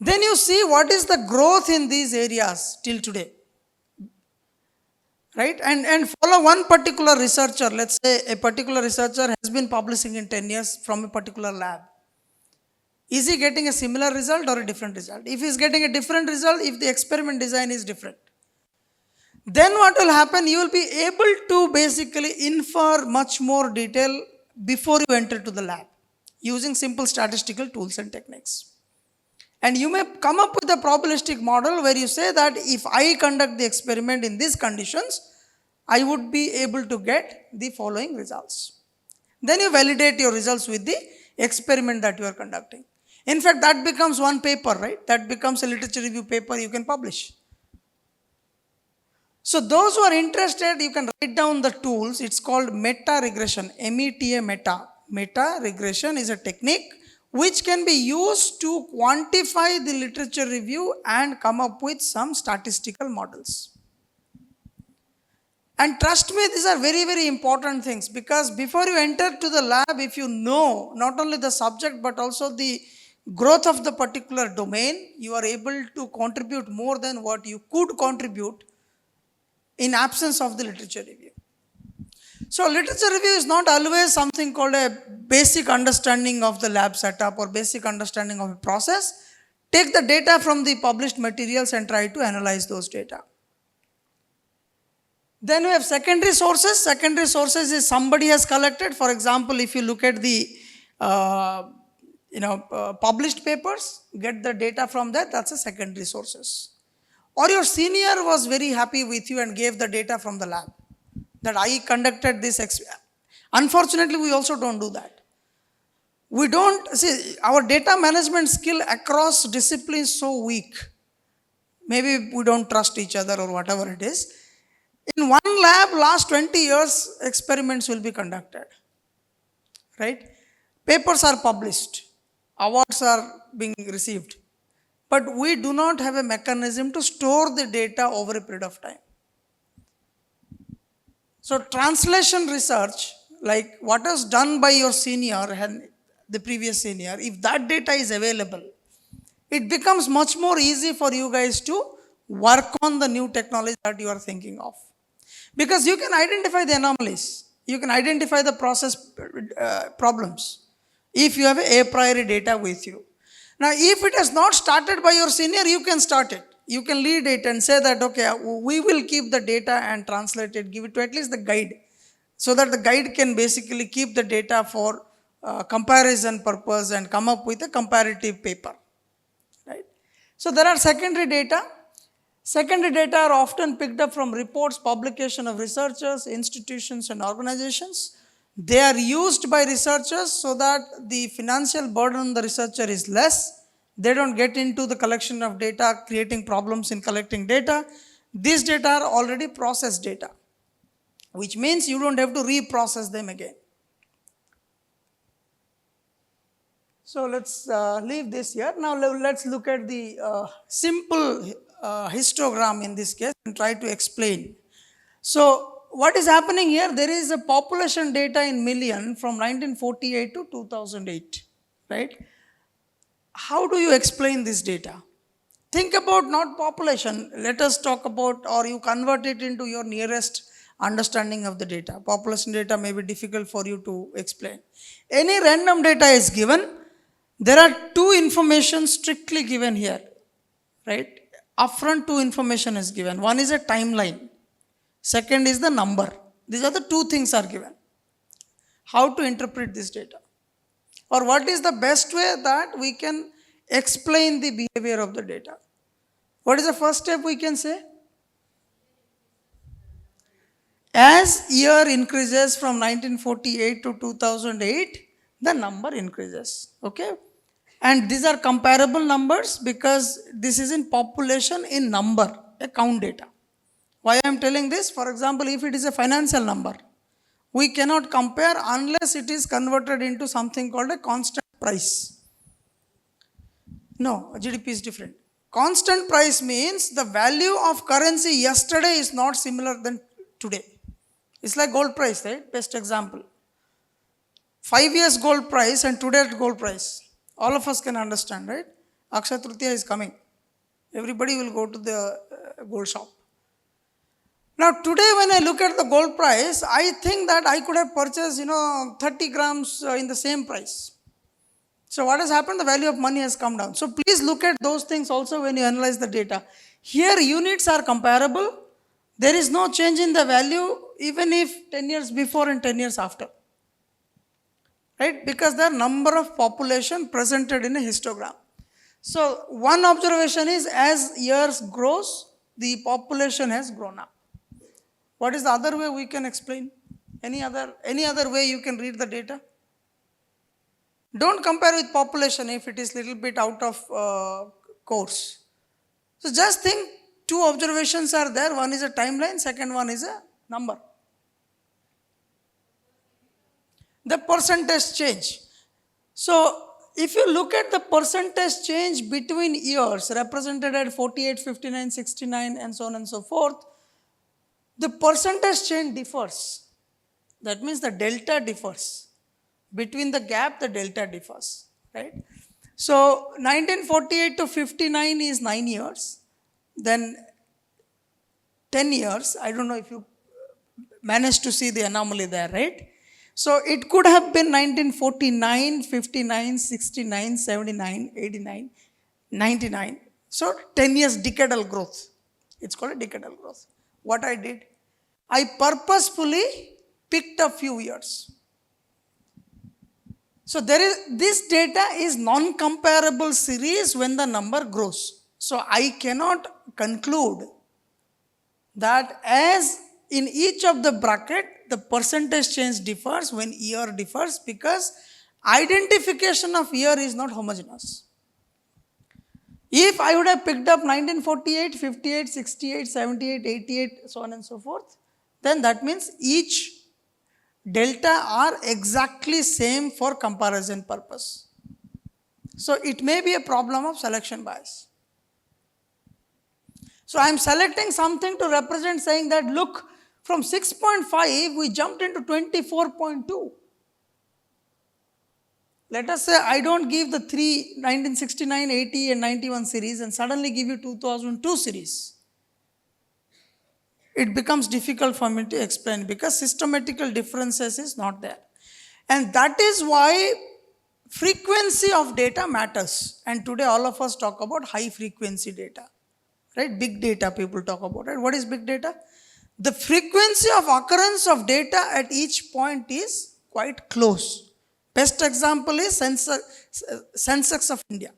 Speaker 2: Then you see what is the growth in these areas till today. Right? And follow one particular researcher. Let's say a particular researcher has been publishing in 10 years from a particular lab. Is he getting a similar result or a different result? If he is getting a different result, if the experiment design is different, then what will happen? You will be able to basically infer much more detail before you enter to the lab using simple statistical tools and techniques. And you may come up with a probabilistic model where you say that if I conduct the experiment in these conditions, I would be able to get the following results. Then you validate your results with the experiment that you are conducting. In fact, that becomes one paper, right? That becomes a literature review paper you can publish. So those who are interested, you can write down the tools. It's called meta regression, META meta. Meta regression is a technique which can be used to quantify the literature review and come up with some statistical models. And trust me, these are very, very important things, because before you enter to the lab, if you know not only the subject but also the growth of the particular domain, you are able to contribute more than what you could contribute in absence of the literature review. So literature review is not always something called a basic understanding of the lab setup or basic understanding of a process. Take the data from the published materials and try to analyze those data. Then we have secondary sources. Secondary sources is somebody has collected. For example, if you look at the published papers, get the data from that, that's a secondary sources. Or your senior was very happy with you and gave the data from the lab, that I conducted this. Unfortunately, we also don't do that. We don't see our data management skill across disciplines so weak. Maybe we don't trust each other or whatever it is. In one lab, last 20 years, experiments will be conducted. Right? Papers are published, awards are being received. But we do not have a mechanism to store the data over a period of time. So, translation research, like what is done by your senior and the previous senior, if that data is available, it becomes much more easy for you guys to work on the new technology that you are thinking of. Because you can identify the anomalies, you can identify the process problems if you have a priori data with you. Now, if it has not started by your senior, you can start it. You can lead it and say that, okay, we will keep the data and translate it, give it to at least the guide, so that the guide can basically keep the data for comparison purpose and come up with a comparative paper. Right? So, there are secondary data. Secondary data are often picked up from reports, publication of researchers, institutions and organizations. They are used by researchers so that the financial burden on the researcher is less. They don't get into the collection of data, creating problems in collecting data. These data are already processed data, which means you don't have to reprocess them again. So let's leave this here. Now let's look at the simple histogram in this case and try to explain. So what is happening here? There is a population data in million from 1948 to 2008, right? How do you explain this data? Think about not population. Let us talk about, or you convert it into your nearest understanding of the data. Population data may be difficult for you to explain. Any random data is given. There are two information strictly given here, right? Upfront two information is given. One is a timeline. Second is the number. These are the two things are given. How to interpret this data? Or what is the best way that we can explain the behavior of the data? What is the first step we can say? As year increases from 1948 to 2008, the number increases. Okay? And these are comparable numbers because this is in population in number, a count data. Why I am telling this? For example, if it is a financial number, we cannot compare unless it is converted into something called a constant price. No, GDP is different. Constant price means the value of currency yesterday is not similar than today. It's like gold price, right? Best example. 5 years gold price and today's gold price. All of us can understand, right? Akshaya Tritiya is coming. Everybody will go to the gold shop. Now today when I look at the gold price, I think that I could have purchased, 30 grams in the same price. So what has happened? The value of money has come down. So please look at those things also when you analyze the data. Here units are comparable. There is no change in the value even if 10 years before and 10 years after. Right? Because the number of population presented in a histogram. So one observation is as years grows, the population has grown up. What is the other way we can explain? Any other way you can read the data? Don't compare with population if it is little bit out of course. So just think two observations are there. One is a timeline, second one is a number. The percentage change. So if you look at the percentage change between years represented at 48, 59, 69 and so on and so forth, the percentage change differs. That means the delta differs. Between the gap, the delta differs. Right? So 1948 to 59 is 9 years. Then 10 years. I don't know if you managed to see the anomaly there, right? So it could have been 1949, 59, 69, 79, 89, 99. So 10 years decadal growth. It's called a decadal growth. What I did? I purposefully picked a few years. So this data is non-comparable series when the number grows. So I cannot conclude that as in each of the bracket, the percentage change differs when year differs because Identification of year is not homogeneous. If I would have picked up 1948, 58, 68, 78, 88, so on and so forth, then that means each delta are exactly same for comparison purpose. So it may be a problem of selection bias. So I am selecting something to represent, saying that look, from 6.5 we jumped into 24.2. Let us say I don't give the 1969, 80 and 91 series and suddenly give you 2002 series. It becomes difficult for me to explain because systematical differences is not there. And that is why frequency of data matters. And today all of us talk about high frequency data. Right? Big data people talk about. Right? What is big data? The frequency of occurrence of data at each point is quite close. Best example is census of India.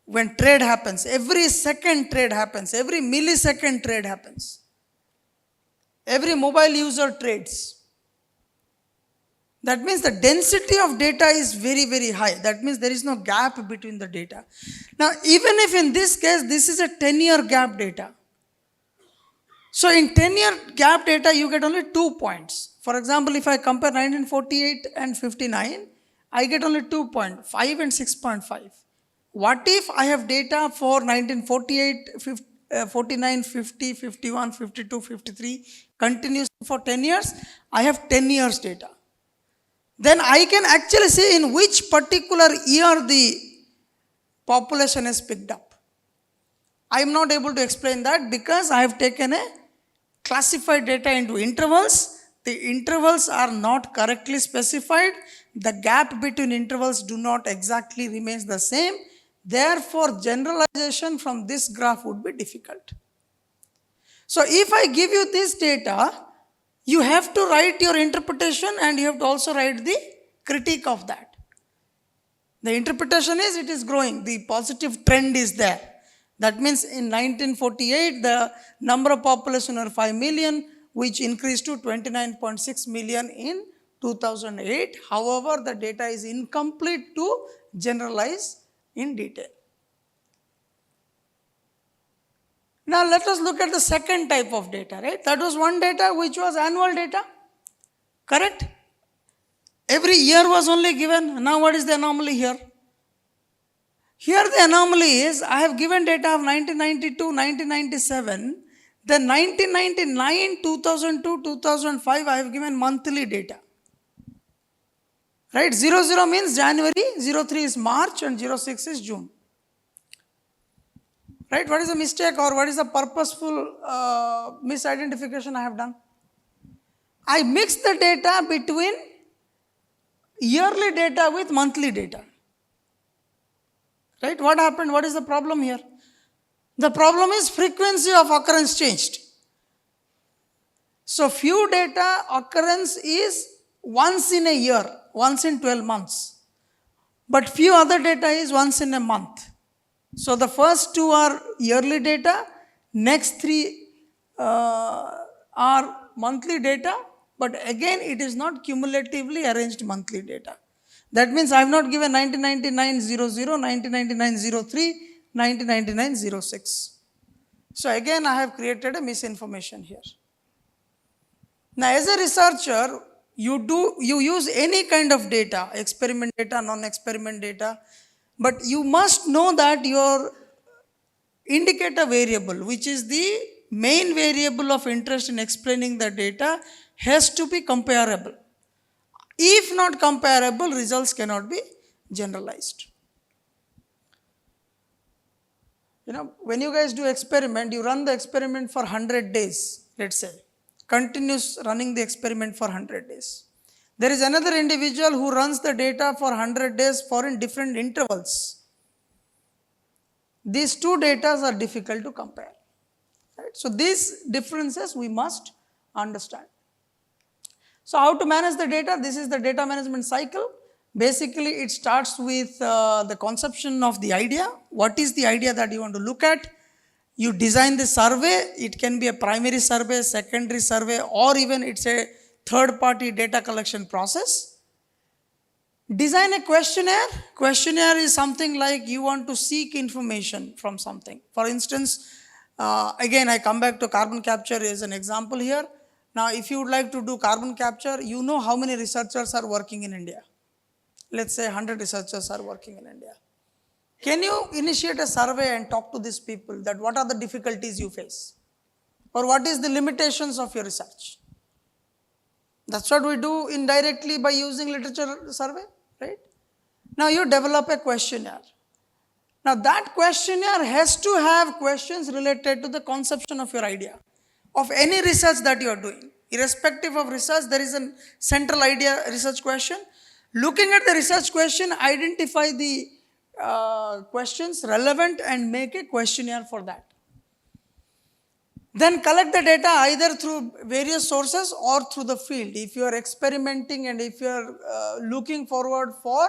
Speaker 2: When trade happens, every second trade happens, every millisecond trade happens. Every mobile user trades. That means the density of data is very, very high. That means there is no gap between the data. Now, even if in this case, this is a 10-year gap data. So in 10-year gap data, you get only 2 points. For example, if I compare 1948 and 59, I get only 2 points, 5 and 6.5. What if I have data for 1948, 49, 50, 51, 52, 53, continues for 10 years? I have 10 years data. Then I can actually see in which particular year the population is picked up. I am not able to explain that because I have taken a classified data into intervals. The intervals are not correctly specified. The gap between intervals do not exactly remain the same. Therefore, generalization from this graph would be difficult. So, if I give you this data, you have to write your interpretation and you have to also write the critique of that. The interpretation is it is growing. The positive trend is there. That means in 1948, the number of population are 5 million, which increased to 29.6 million in 2008. However, the data is incomplete to generalize in detail. Now, let us look at the second type of data, right? That was one data which was annual data, correct? Every year was only given. Now, what is the anomaly here? Here the anomaly is, I have given data of 1992, 1997, then 1999, 2002, 2005, I have given monthly data. Right, 00 means January, 03 is March and 06 is June. Right, what is the mistake or what is the purposeful misidentification I have done? I mixed the data between yearly data with monthly data. Right? What happened? What is the problem here? The problem is frequency of occurrence changed. So, few data occurrence is once in a year, once in 12 months. But few other data is once in a month. So, the first two are yearly data, next three are monthly data, but again it is not cumulatively arranged monthly data. That means I have not given 1999-00, 1999-03, 1999-06. So again I have created a misinformation here. Now as a researcher, you use any kind of data, experiment data, non-experiment data, but you must know that your indicator variable, which is the main variable of interest in explaining the data, has to be comparable. If not comparable, results cannot be generalized. You know, when you guys do experiment, you run the experiment for 100 days, let's say, continuous running the experiment for 100 days. There is another individual who runs the data for 100 days for in different intervals. These two data are difficult to compare. Right? So, these differences we must understand. So, how to manage the data? This is the data management cycle. Basically, it starts with the conception of the idea. What is the idea that you want to look at? You design the survey. It can be a primary survey, secondary survey, or even it's a third-party data collection process. Design a questionnaire. Questionnaire is something like you want to seek information from something. For instance, again, I come back to carbon capture as an example here. Now, if you would like to do carbon capture, you know how many researchers are working in India. Let's say 100 researchers are working in India. Can you initiate a survey and talk to these people that what are the difficulties you face? Or what is the limitations of your research? That's what we do indirectly by using literature survey, right? Now you develop a questionnaire. Now that questionnaire has to have questions related to the conception of your idea, of any research that you are doing. Irrespective of research, there is a central idea research question. Looking at the research question, identify the questions relevant and make a questionnaire for that. Then collect the data either through various sources or through the field. If you are experimenting and if you are looking forward for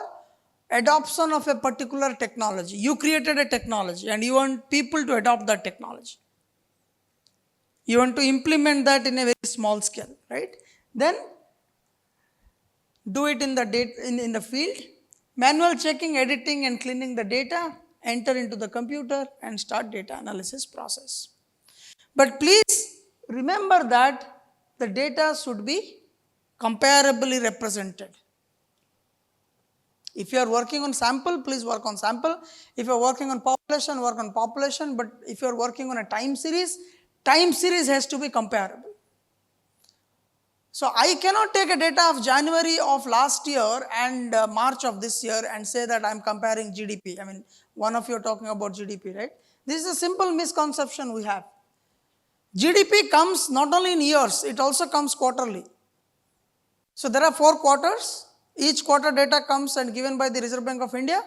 Speaker 2: adoption of a particular technology, you created a technology and you want people to adopt that technology. You want to implement that in a very small scale, right? Then do it in the field, manual checking, editing and cleaning the data, enter into the computer and start data analysis process. But please remember that the data should be comparably represented. If you are working on sample, please work on sample. If you are working on population, work on population. But if you are working on a time series has to be comparable. So I cannot take a data of January of last year and March of this year and say that I am comparing GDP. I mean, one of you are talking about GDP, right? This is a simple misconception we have. GDP comes not only in years, it also comes quarterly. So there are 4 quarters. Each quarter data comes and given by the Reserve Bank of India.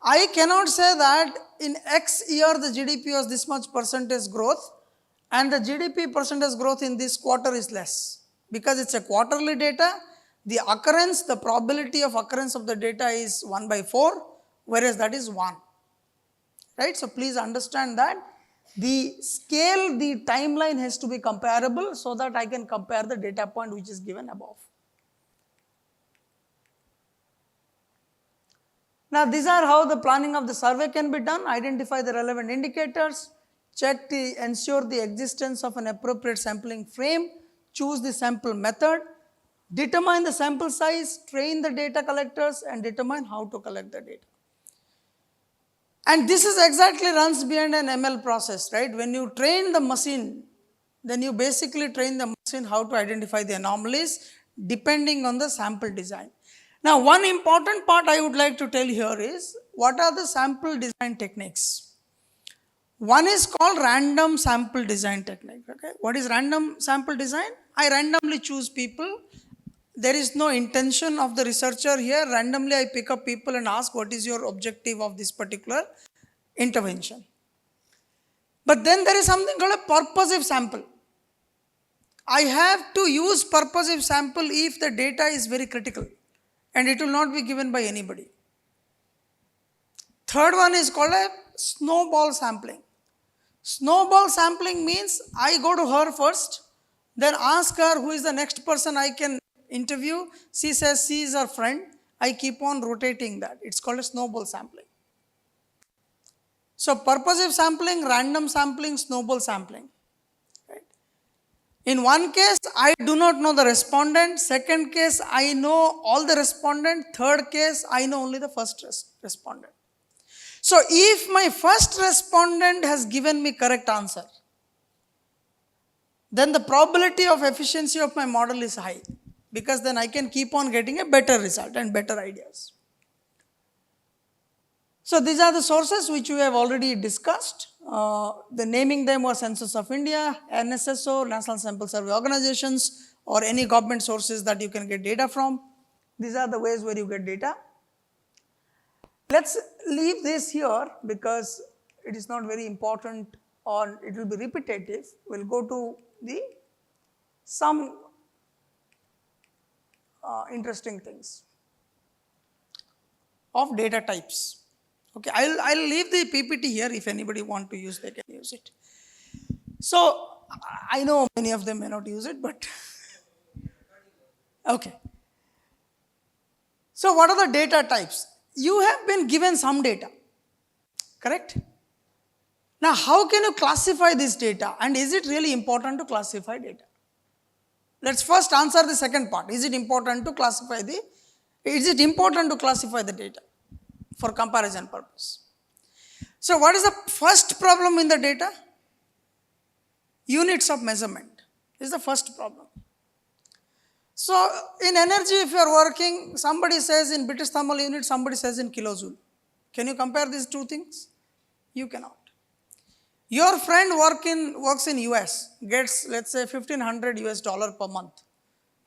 Speaker 2: I cannot say that in X year the GDP was this much percentage growth and the GDP percentage growth in this quarter is less. Because it's a quarterly data, the occurrence, the probability of occurrence of the data is 1 by 4, whereas that is 1. Right? So please understand that the scale, the timeline has to be comparable so that I can compare the data point which is given above. Now these are how the planning of the survey can be done. Identify the relevant indicators, ensure the existence of an appropriate sampling frame, choose the sample method, determine the sample size, train the data collectors and determine how to collect the data. And this is exactly runs behind an ML process, right? When you train the machine, then you basically train the machine how to identify the anomalies depending on the sample design. Now, one important part I would like to tell here is what are the sample design techniques? One is called random sample design technique. Okay? What is random sample design? I randomly choose people. There is no intention of the researcher here. Randomly, I pick up people and ask what is your objective of this particular intervention. But then there is something called a purposive sample. I have to use purposive sample if the data is very critical and it will not be given by anybody. Third one is called a snowball sampling. Snowball sampling means I go to her first, then ask her who is the next person I can interview. She says she is her friend. I keep on rotating that. It's called a snowball sampling. So purposive sampling, random sampling, snowball sampling. Right? In one case, I do not know the respondent. Second case, I know all the respondent. Third case, I know only the first respondent. So if my first respondent has given me correct answer, then the probability of efficiency of my model is high because then I can keep on getting a better result and better ideas. So these are the sources which we have already discussed. The naming them was Census of India, NSSO, National Sample Survey Organizations, or any government sources that you can get data from. These are the ways where you get data. Let's leave this here because it is not very important or it will be repetitive. We'll go to some interesting things of data types. Okay, I'll leave the PPT here. If anybody want to use, they can use it. So I know many of them may not use it, but okay. So what are the data types? You have been given some data, correct? Now how can you classify this data, and is it really important to classify data? Let's first answer the second part. Is it important to classify the data for comparison purpose? So what is the first problem in the data? Units of measurement is the first problem. So in energy, if you are working, somebody says in British thermal unit, somebody says in kilojoule. Can you compare these two things? You cannot. Your friend works in US, gets let's say $1,500 per month,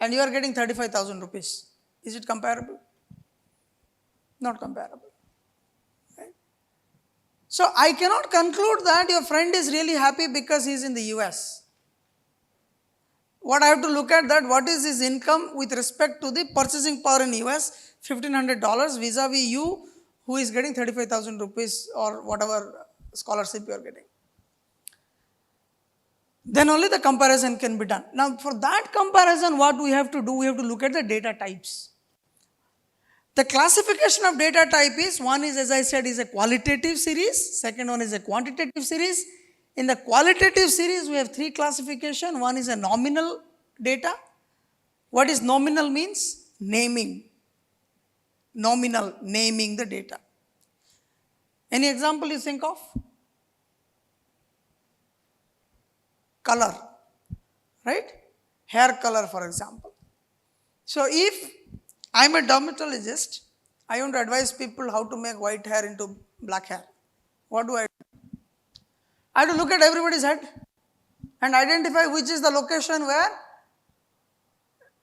Speaker 2: and you are getting 35,000 rupees. Is it comparable? Not comparable. Right? So I cannot conclude that your friend is really happy because he is in the US. What I have to look at that, what is his income with respect to the purchasing power in US, $1,500 vis-a-vis you who is getting 35,000 rupees or whatever scholarship you are getting. Then only the comparison can be done. Now for that comparison, what we have to do, we have to look at the data types. The classification of data type is, one is, as I said, is a qualitative series, second one is a quantitative series. In the qualitative series, we have three classifications. One is a nominal data. What is nominal means? Naming. Nominal, naming the data. Any example you think of? Color, right? Hair color, for example. So if I am a dermatologist, I want to advise people how to make white hair into black hair. What do? I have to look at everybody's head and identify which is the location where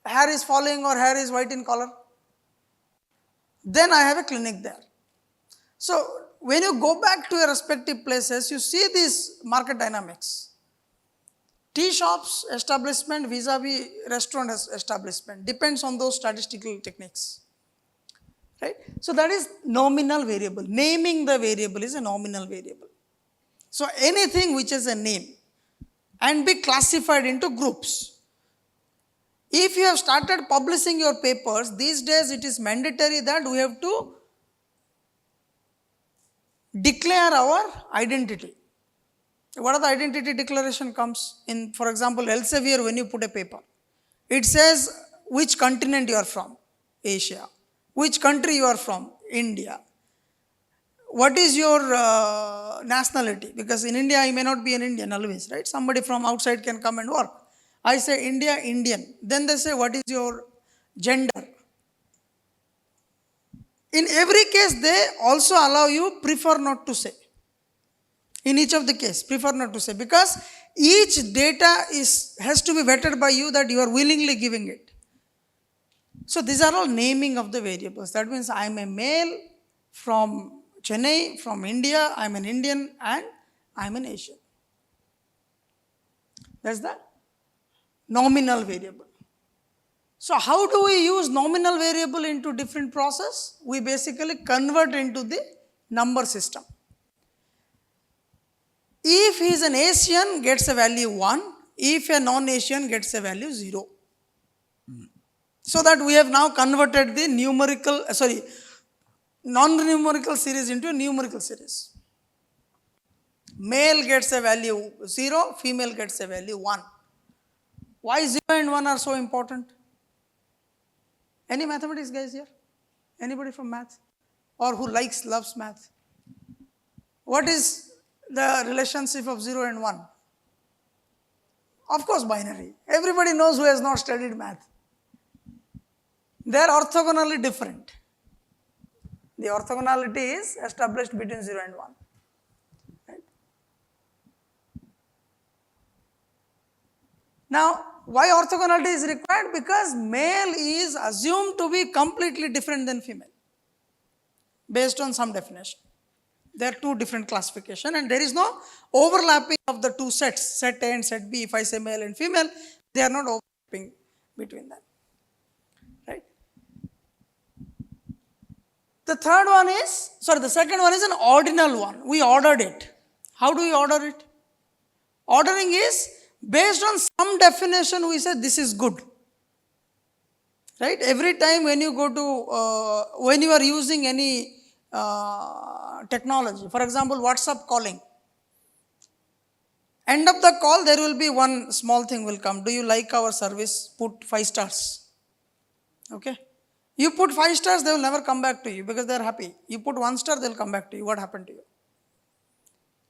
Speaker 2: hair is falling or hair is white in color. Then I have a clinic there. So when you go back to your respective places, you see these market dynamics. Tea shops establishment vis-a-vis restaurant establishment depends on those statistical techniques. Right? So that is nominal variable. Naming the variable is a nominal variable. So anything which is a name and be classified into groups. If you have started publishing your papers, these days it is mandatory that we have to declare our identity. What are the identity declaration comes in, for example, Elsevier when you put a paper. It says which continent you are from, Asia. Which country you are from, India. What is your nationality? Because in India, I may not be an Indian always, right? Somebody from outside can come and work. I say India, Indian. Then they say, what is your gender? In every case, they also allow you prefer not to say. In each of the case, prefer not to say. Because each data has to be vetted by you that you are willingly giving it. So these are all naming of the variables. That means I am a male from Chennai, from India, I am an Indian and I am an Asian. That's the nominal variable. So how do we use nominal variable into different process? We basically convert into the number system. If he is an Asian, gets a value 1. If a non-Asian, gets a value 0. So that we have now converted the non-numerical series into a numerical series. Male gets a value 0, female gets a value 1. Why 0 and 1 are so important? Any mathematics guys here? Anybody from math? Or who loves math? What is the relationship of 0 and 1? Of course, binary. Everybody knows who has not studied math. They are orthogonally different. The orthogonality is established between 0 and 1. Right? Now, why orthogonality is required? Because male is assumed to be completely different than female based on some definition. There are two different classifications and there is no overlapping of the two sets, set A and set B. If I say male and female, they are not overlapping between them. Right? The second one is an ordinal one. We ordered it. How do we order it? Ordering is based on some definition we say this is good. right? Every time when you go to, when you are using any technology, for example, WhatsApp calling, end of the call, there will be one small thing will come. Do you like our service? Put 5 stars. Okay. You put 5 stars, they will never come back to you because they are happy. You put 1 star, they will come back to you. What happened to you?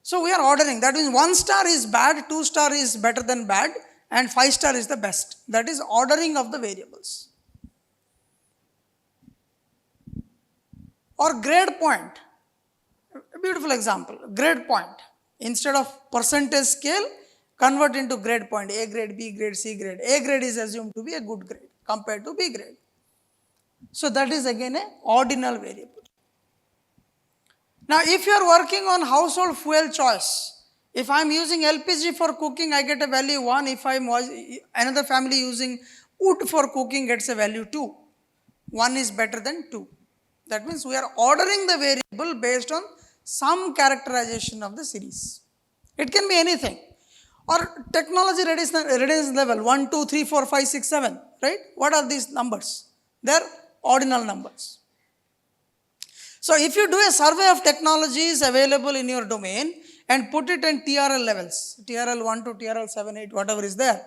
Speaker 2: So we are ordering. That means 1 star is bad, 2 star is better than bad, and 5 star is the best. That is ordering of the variables. Or grade point. A beautiful example. Grade point. Instead of percentage scale, convert into grade point. A grade, B grade, C grade. A grade is assumed to be a good grade compared to B grade. So that is again a ordinal variable. Now if you are working on household fuel choice, if I am using LPG for cooking, I get a value 1. If I am another family using wood for cooking, gets a value 2. 1 is better than 2. That means we are ordering the variable based on some characterization of the series. It can be anything. Or technology readiness level 1, 2, 3, 4, 5, 6, 7. Right? What are these numbers? They are ordinal numbers. So if you do a survey of technologies available in your domain and put it in TRL levels, TRL 1 to TRL 7, 8, whatever is there.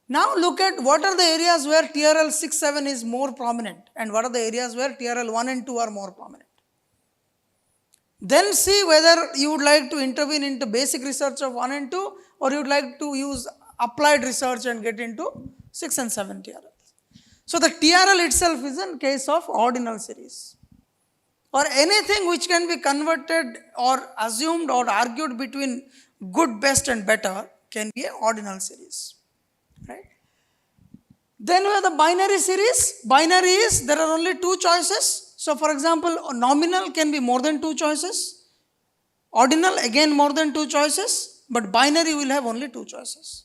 Speaker 2: Now look at what are the areas where TRL 6, 7 is more prominent and what are the areas where TRL 1 and 2 are more prominent. Then see whether you would like to intervene into basic research of 1 and 2 or you would like to use applied research and get into 6 and 7 TRLs. So the TRL itself is a case of ordinal series. Or anything which can be converted or assumed or argued between good, best and better can be an ordinal series. Right? Then we have the binary series. Binary is there are only 2 choices. So for example, nominal can be more than 2 choices. Ordinal again more than 2 choices. But binary will have only 2 choices.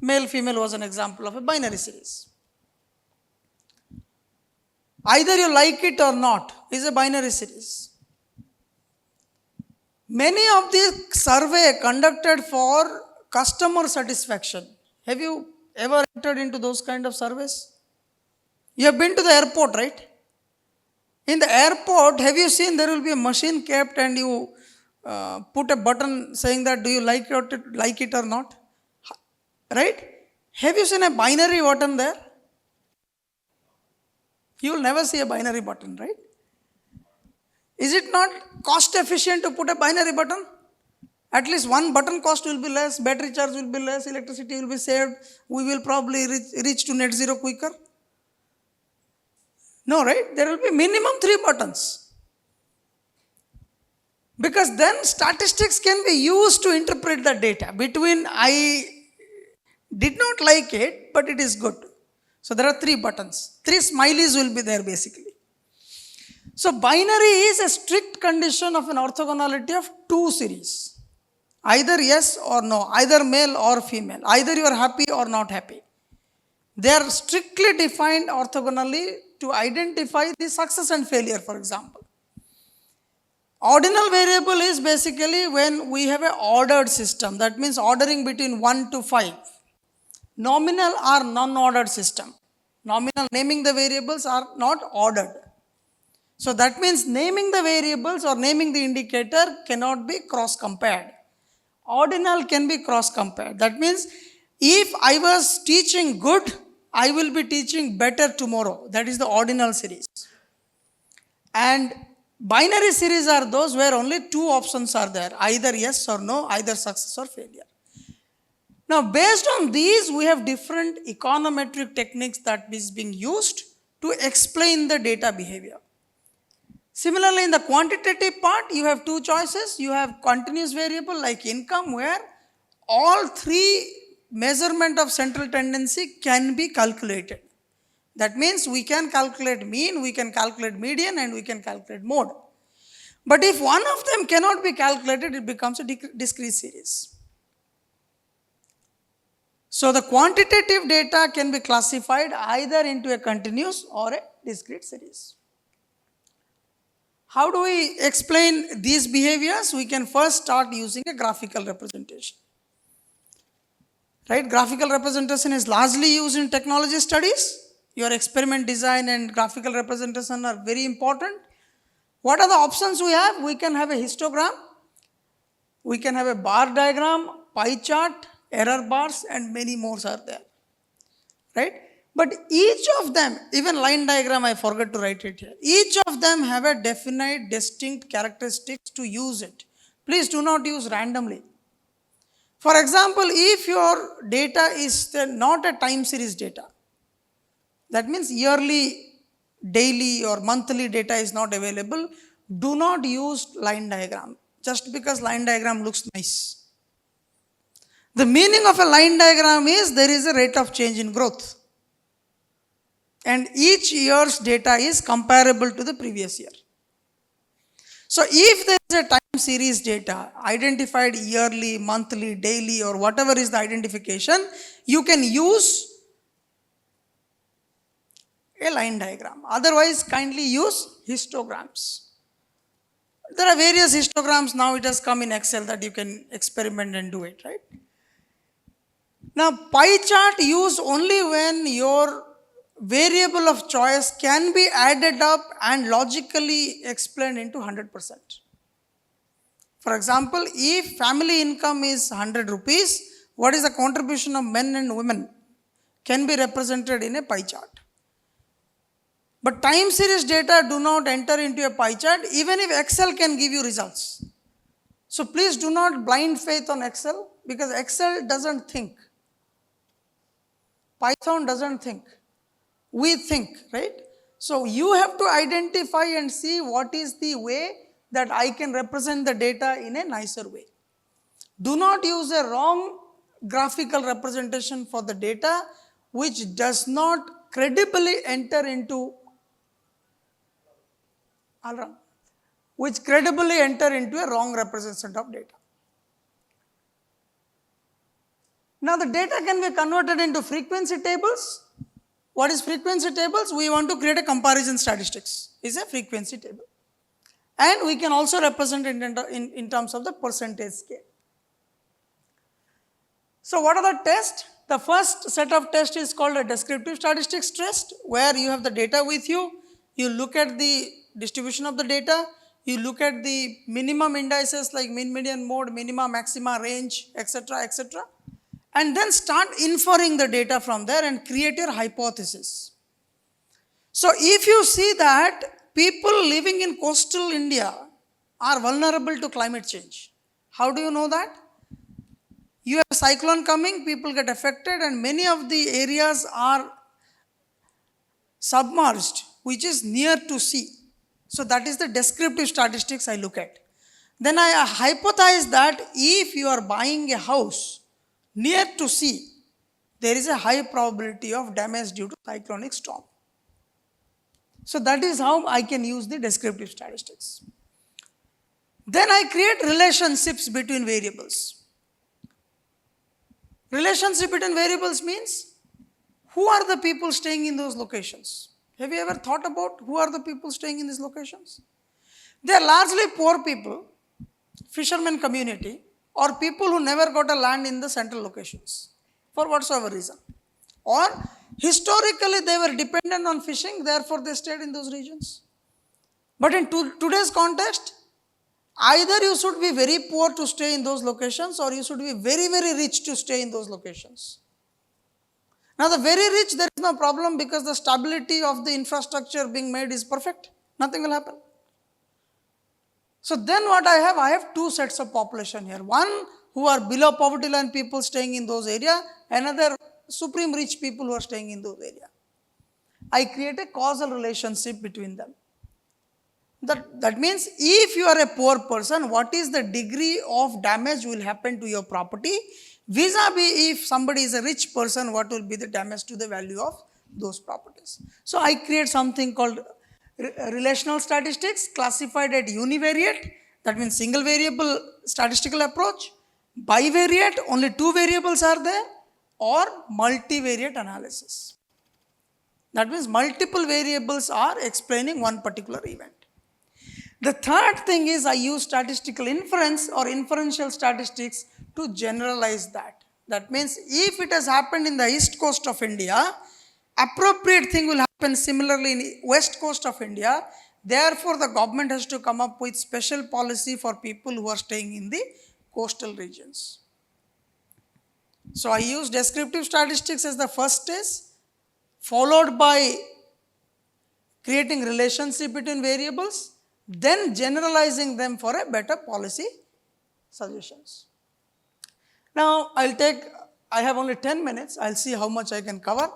Speaker 2: Male, female was an example of a binary series. Either you like it or not is a binary series. Many of the survey conducted for customer satisfaction. Have you ever entered into those kind of surveys? You have been to the airport, right? In the airport, have you seen there will be a machine kept and you put a button saying that do you like it or not? Right? Have you seen a binary button there? You will never see a binary button, right? Is it not cost efficient to put a binary button? At least one button cost will be less, battery charge will be less, electricity will be saved, we will probably reach to net zero quicker. No, right? There will be minimum 3 buttons. Because then statistics can be used to interpret the data between I did not like it, but it is good. So there are 3 buttons. 3 smileys will be there basically. So binary is a strict condition of an orthogonality of 2 series. Either yes or no, either male or female, either you are happy or not happy. They are strictly defined orthogonally to identify the success and failure, for example. Ordinal variable is basically when we have an ordered system, that means ordering between 1 to 5. Nominal or non-ordered system. Nominal naming the variables are not ordered. So that means naming the variables or naming the indicator cannot be cross-compared. Ordinal can be cross-compared. That means if I was teaching good, I will be teaching better tomorrow. That is the ordinal series. And binary series are those where only 2 options are there. Either yes or no, either success or failure. Now based on these, we have different econometric techniques that is being used to explain the data behavior. Similarly, in the quantitative part, you have 2 choices. You have continuous variable like income where all 3 measurement of central tendency can be calculated. That means we can calculate mean, we can calculate median and we can calculate mode. But if one of them cannot be calculated, it becomes a discrete series. So the quantitative data can be classified either into a continuous or a discrete series. How do we explain these behaviors? We can first start using a graphical representation. Right? Graphical representation is largely used in technology studies. Your experiment design and graphical representation are very important. What are the options we have? We can have a histogram, we can have a bar diagram, pie chart, error bars, and many more are there, right? But each of them, even line diagram, I forgot to write it here. Each of them have a definite, distinct characteristics to use it. Please do not use randomly. For example, if your data is not a time series data, that means yearly, daily or monthly data is not available, do not use line diagram just because line diagram looks nice. The meaning of a line diagram is there is a rate of change in growth. And each year's data is comparable to the previous year. So if there is a time series data identified yearly, monthly, daily, or whatever is the identification, you can use a line diagram. Otherwise, kindly use histograms. There are various histograms now, it has come in Excel that you can experiment and do it, right? Now, pie chart use only when your variable of choice can be added up and logically explained into 100%. For example, if family income is 100 rupees, what is the contribution of men and women can be represented in a pie chart. But time series data do not enter into a pie chart even if Excel can give you results. So please do not blind faith on Excel because Excel doesn't think. Python doesn't think. We think, right? So you have to identify and see what is the way that I can represent the data in a nicer way. Do not use a wrong graphical representation for the data which does not credibly enter into a wrong representation of data. Now the data can be converted into frequency tables. What is frequency tables? We want to create a comparison statistics. Is a frequency table. And we can also represent it in terms of the percentage scale. So what are the tests? The first set of tests is called a descriptive statistics test, where you have the data with you, you look at the distribution of the data, you look at the minimum indices like mean, median, mode, minima, maxima, range, etc., etc. And then start inferring the data from there and create your hypothesis. So if you see that people living in coastal India are vulnerable to climate change, how do you know that? You have a cyclone coming, people get affected and many of the areas are submerged, which is near to sea. So that is the descriptive statistics I look at. Then I hypothesize that if you are buying a house near to sea, there is a high probability of damage due to cyclonic storm. So that is how I can use the descriptive statistics. Then I create relationships between variables. Relationship between variables means who are the people staying in those locations? Have you ever thought about who are the people staying in these locations? They are largely poor people, fishermen community, or people who never got a land in the central locations for whatsoever reason. Or historically they were dependent on fishing, therefore they stayed in those regions. But in today's context, either you should be very poor to stay in those locations or you should be very, very rich to stay in those locations. Now the very rich, there is no problem because the stability of the infrastructure being made is perfect. Nothing will happen. So then what I have two sets of population here. One who are below poverty line people staying in those areas, another supreme rich people who are staying in those areas. I create a causal relationship between them. That means if you are a poor person, what is the degree of damage will happen to your property? Vis-a-vis if somebody is a rich person, what will be the damage to the value of those properties? So I create something called relational statistics classified at univariate, that means single variable statistical approach, bivariate, only two variables are there, or multivariate analysis. That means multiple variables are explaining one particular event. The third thing is I use statistical inference or inferential statistics to generalize that. That means if it has happened in the east coast of India appropriate thing will happen similarly in west coast of India. Therefore, the government has to come up with special policy for people who are staying in the coastal regions. So I use descriptive statistics as the first stage, followed by creating relationship between variables, then generalizing them for a better policy suggestions. Now I have only 10 minutes, I'll see how much I can cover.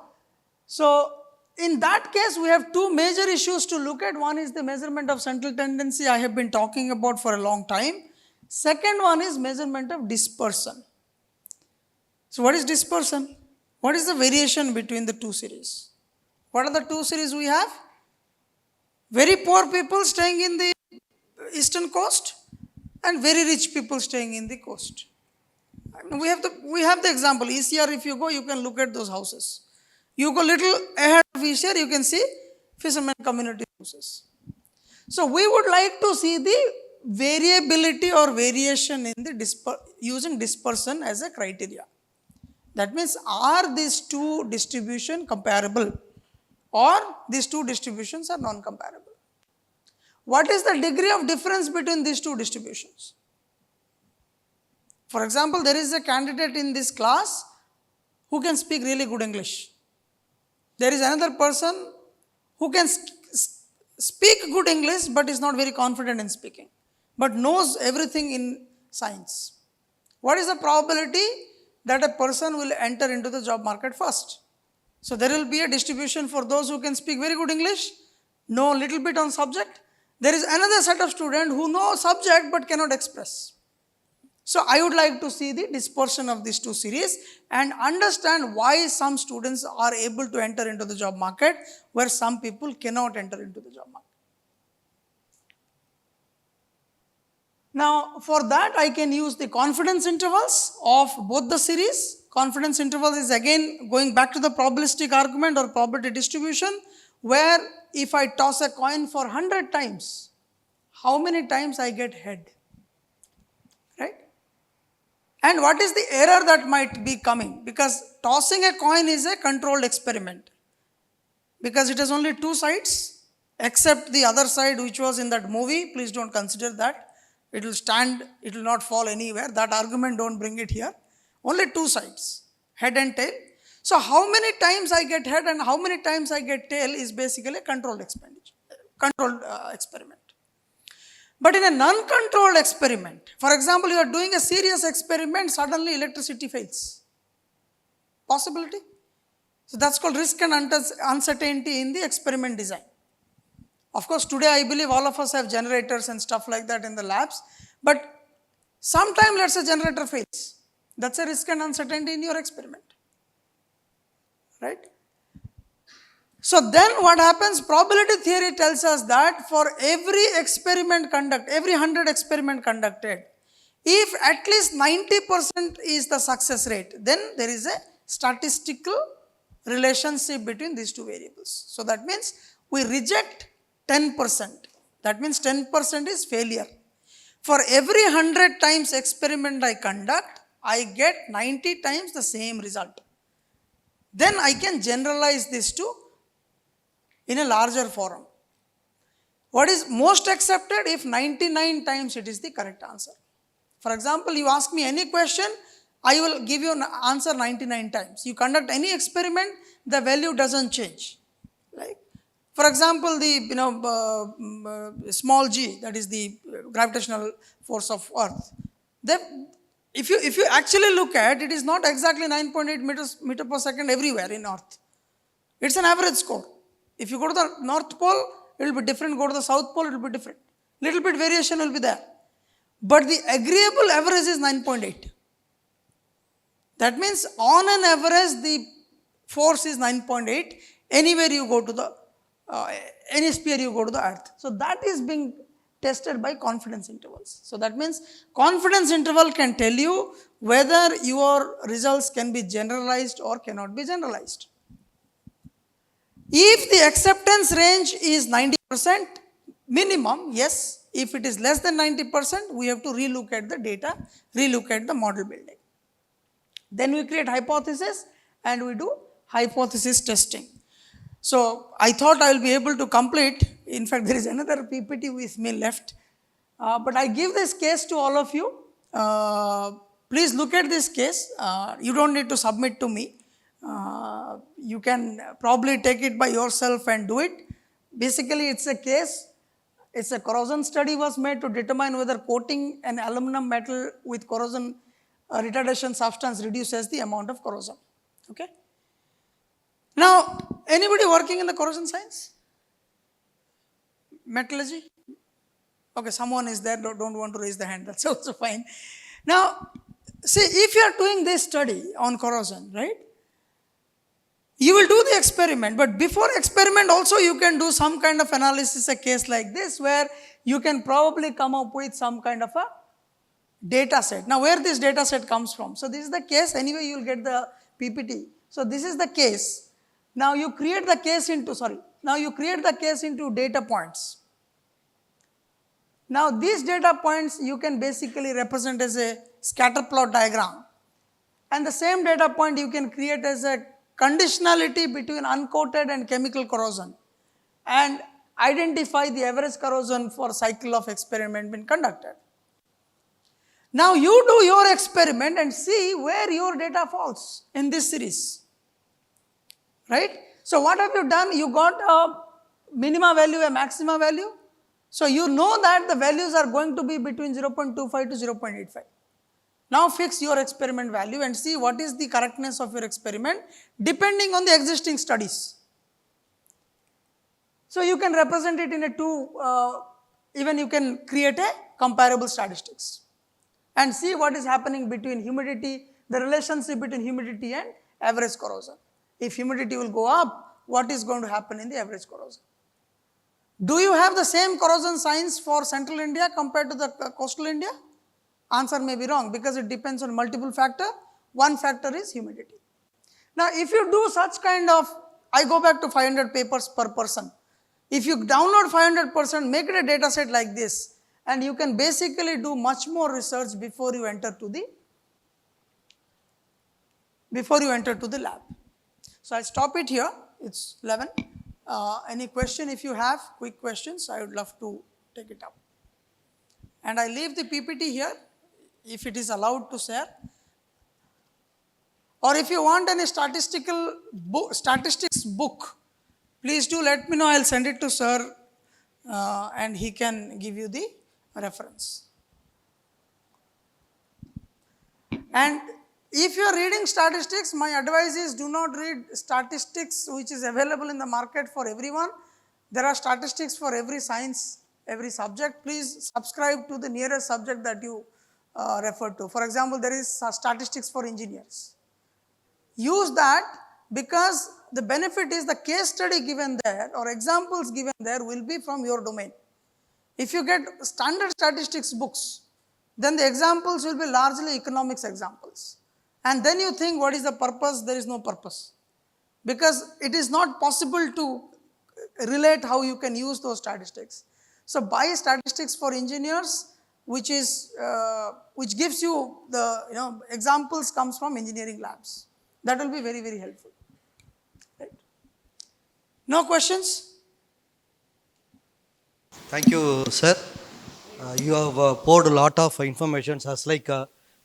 Speaker 2: So in that case, we have two major issues to look at. One is the measurement of central tendency I have been talking about for a long time. Second one is measurement of dispersion. So what is dispersion? What is the variation between the two series? What are the two series we have? Very poor people staying in the eastern coast and very rich people staying in the coast. We have the example. ECR, if you go, you can look at those houses. You go little ahead of ECR, you can see fishermen community houses. So we would like to see the variability or variation in the using dispersion as a criteria. That means, are these two distributions comparable or these two distributions are non-comparable? What is the degree of difference between these two distributions? For example, there is a candidate in this class who can speak really good English. There is another person who can speak good English but is not very confident in speaking, but knows everything in science. What is the probability that a person will enter into the job market first? So there will be a distribution for those who can speak very good English, know a little bit on subject. There is another set of students who know subject but cannot express. So I would like to see the dispersion of these two series and understand why some students are able to enter into the job market where some people cannot enter into the job market. Now for that I can use the confidence intervals of both the series. Confidence interval is again going back to the probabilistic argument or probability distribution, where if I toss a coin for 100 times, how many times I get head? Right? And what is the error that might be coming? Because tossing a coin is a controlled experiment. Because it has only two sides, except the other side which was in that movie. Please don't consider that. It will stand, it will not fall anywhere. That argument, don't bring it here. Only two sides, head and tail. So how many times I get head and how many times I get tail is basically a controlled experiment. But in a non-controlled experiment, for example, you are doing a serious experiment, suddenly electricity fails. Possibility? So that's called risk and uncertainty in the experiment design. Of course, today I believe all of us have generators and stuff like that in the labs, but sometime let's say generator fails. That's a risk and uncertainty in your experiment. Right? So then what happens? Probability theory tells us that for every experiment conducted, every 100 experiment conducted, if at least 90% is the success rate, then there is a statistical relationship between these two variables. So that means we reject 10%. That means 10% is failure. For every 100 times experiment I conduct, I get 90 times the same result. Then I can generalize this to in a larger forum. What is most accepted? If 99 times it is the correct answer. For example, you ask me any question, I will give you an answer 99 times. You conduct any experiment, the value doesn't change. Right? For example, the small g, that is the gravitational force of Earth. If you actually look at it, is not exactly 9.8 meter per second everywhere in Earth. It's an average score. If you go to the North Pole, it will be different. Go to the South Pole, it will be different. Little bit variation will be there. But the agreeable average is 9.8. That means on an average, the force is 9.8. Anywhere you go to the, any sphere you go to the Earth. So that is being tested by confidence intervals. So that means confidence interval can tell you whether your results can be generalized or cannot be generalized. If the acceptance range is 90% minimum, yes. If it is less than 90%, we have to relook at the data, relook at the model building. Then we create hypothesis and we do hypothesis testing. So I thought I will be able to complete. In fact, there is another PPT with me left. But I give this case to all of you. Please look at this case. You don't need to submit to me. You can probably take it by yourself and do it. Basically, it's a case. It's a corrosion study was made to determine whether coating an aluminum metal with corrosion retardation substance reduces the amount of corrosion. Okay. Now, anybody working in the corrosion science? Metallurgy? Okay, someone is there, don't want to raise the hand, that's also fine. Now, see, if you are doing this study on corrosion, right, you will do the experiment, but before experiment also you can do some kind of analysis, a case like this, where you can probably come up with some kind of a data set. Now, where this data set comes from? So, this is the case, anyway you will get the PPT. So, this is the case. Now, you create the case into data points. Now, these data points you can basically represent as a scatter plot diagram, and the same data point you can create as a conditionality between uncoated and chemical corrosion and identify the average corrosion for cycle of experiment being conducted. Now, you do your experiment and see where your data falls in this series, right? So, what have you done? You got a minima value, a maxima value. So, you know that the values are going to be between 0.25 to 0.85. Now, fix your experiment value and see what is the correctness of your experiment depending on the existing studies. So, you can represent it in even you can create a comparable statistics and see what is happening between humidity, the relationship between humidity and average corrosion. If humidity will go up, what is going to happen in the average corrosion? Do you have the same corrosion science for central India compared to the coastal India? Answer may be wrong because it depends on multiple factors. One factor is humidity. Now, if you do such kind of, I go back to 500 papers per person. If you download 500%, make it a data set like this, and you can basically do much more research before you enter to the lab. So, I stop it here. It's 11. Any question if you have, quick questions, I would love to take it up. And I leave the PPT here, if it is allowed to share. Or if you want any statistics book, please do let me know, I will send it to sir and he can give you the reference. And if you are reading statistics, my advice is do not read statistics which is available in the market for everyone. There are statistics for every science, every subject. Please subscribe to the nearest subject that you refer to. For example, there is statistics for engineers. Use that because the benefit is the case study given there or examples given there will be from your domain. If you get standard statistics books, then the examples will be largely economics examples. And then you think, what is the purpose? There is no purpose. Because it is not possible to relate how you can use those statistics. So, buy statistics for engineers, which gives you the examples comes from engineering labs. That will be very, very helpful. Right? No questions?
Speaker 3: Thank you, sir. You have poured a lot of information as like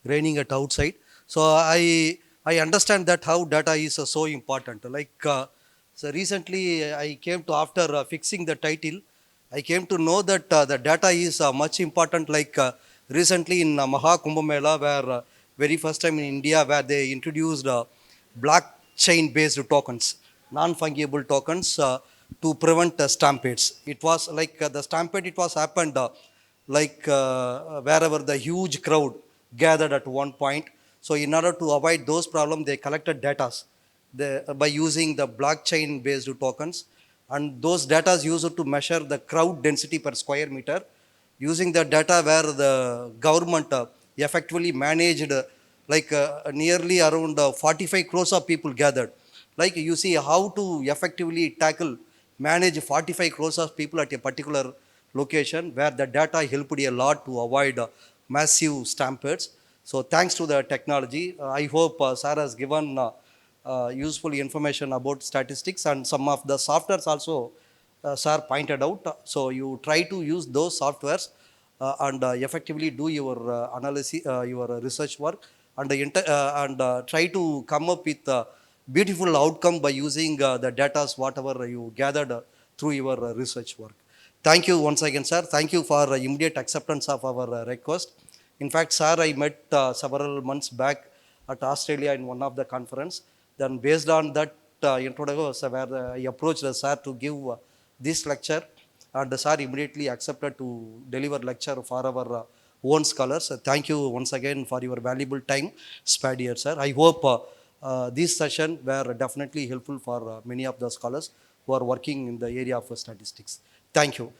Speaker 3: raining at outside. So I understand that how data is so important. Like so recently I came to after fixing the title, I came to know that the data is much important. Like recently in Maha Kumbh Mela, where very first time in India, where they introduced blockchain based tokens, non-fungible tokens to prevent stampedes. It was like the stampede, it was happened wherever the huge crowd gathered at one point. So in order to avoid those problems, they collected data by using the blockchain based tokens, and those data is used to measure the crowd density per square meter. Using the data where the government effectively managed nearly around 45 crores of people gathered. Like you see how to effectively manage 45 crores of people at a particular location, where the data helped a lot to avoid massive stampedes. So thanks to the technology, I hope sir has given useful information about statistics and some of the softwares also sir pointed out. So you try to use those softwares and effectively do your analysis, your research work, and, try to come up with a beautiful outcome by using the data whatever you gathered through your research work. Thank you once again, sir. Thank you for immediate acceptance of our request. In fact, sir, I met several months back at Australia in one of the conference. Then, based on that introduction, where I approached the sir to give this lecture, and the sir immediately accepted to deliver lecture for our own scholars. Thank you once again for your valuable time spared here, sir. I hope this session were definitely helpful for many of the scholars who are working in the area of statistics. Thank you.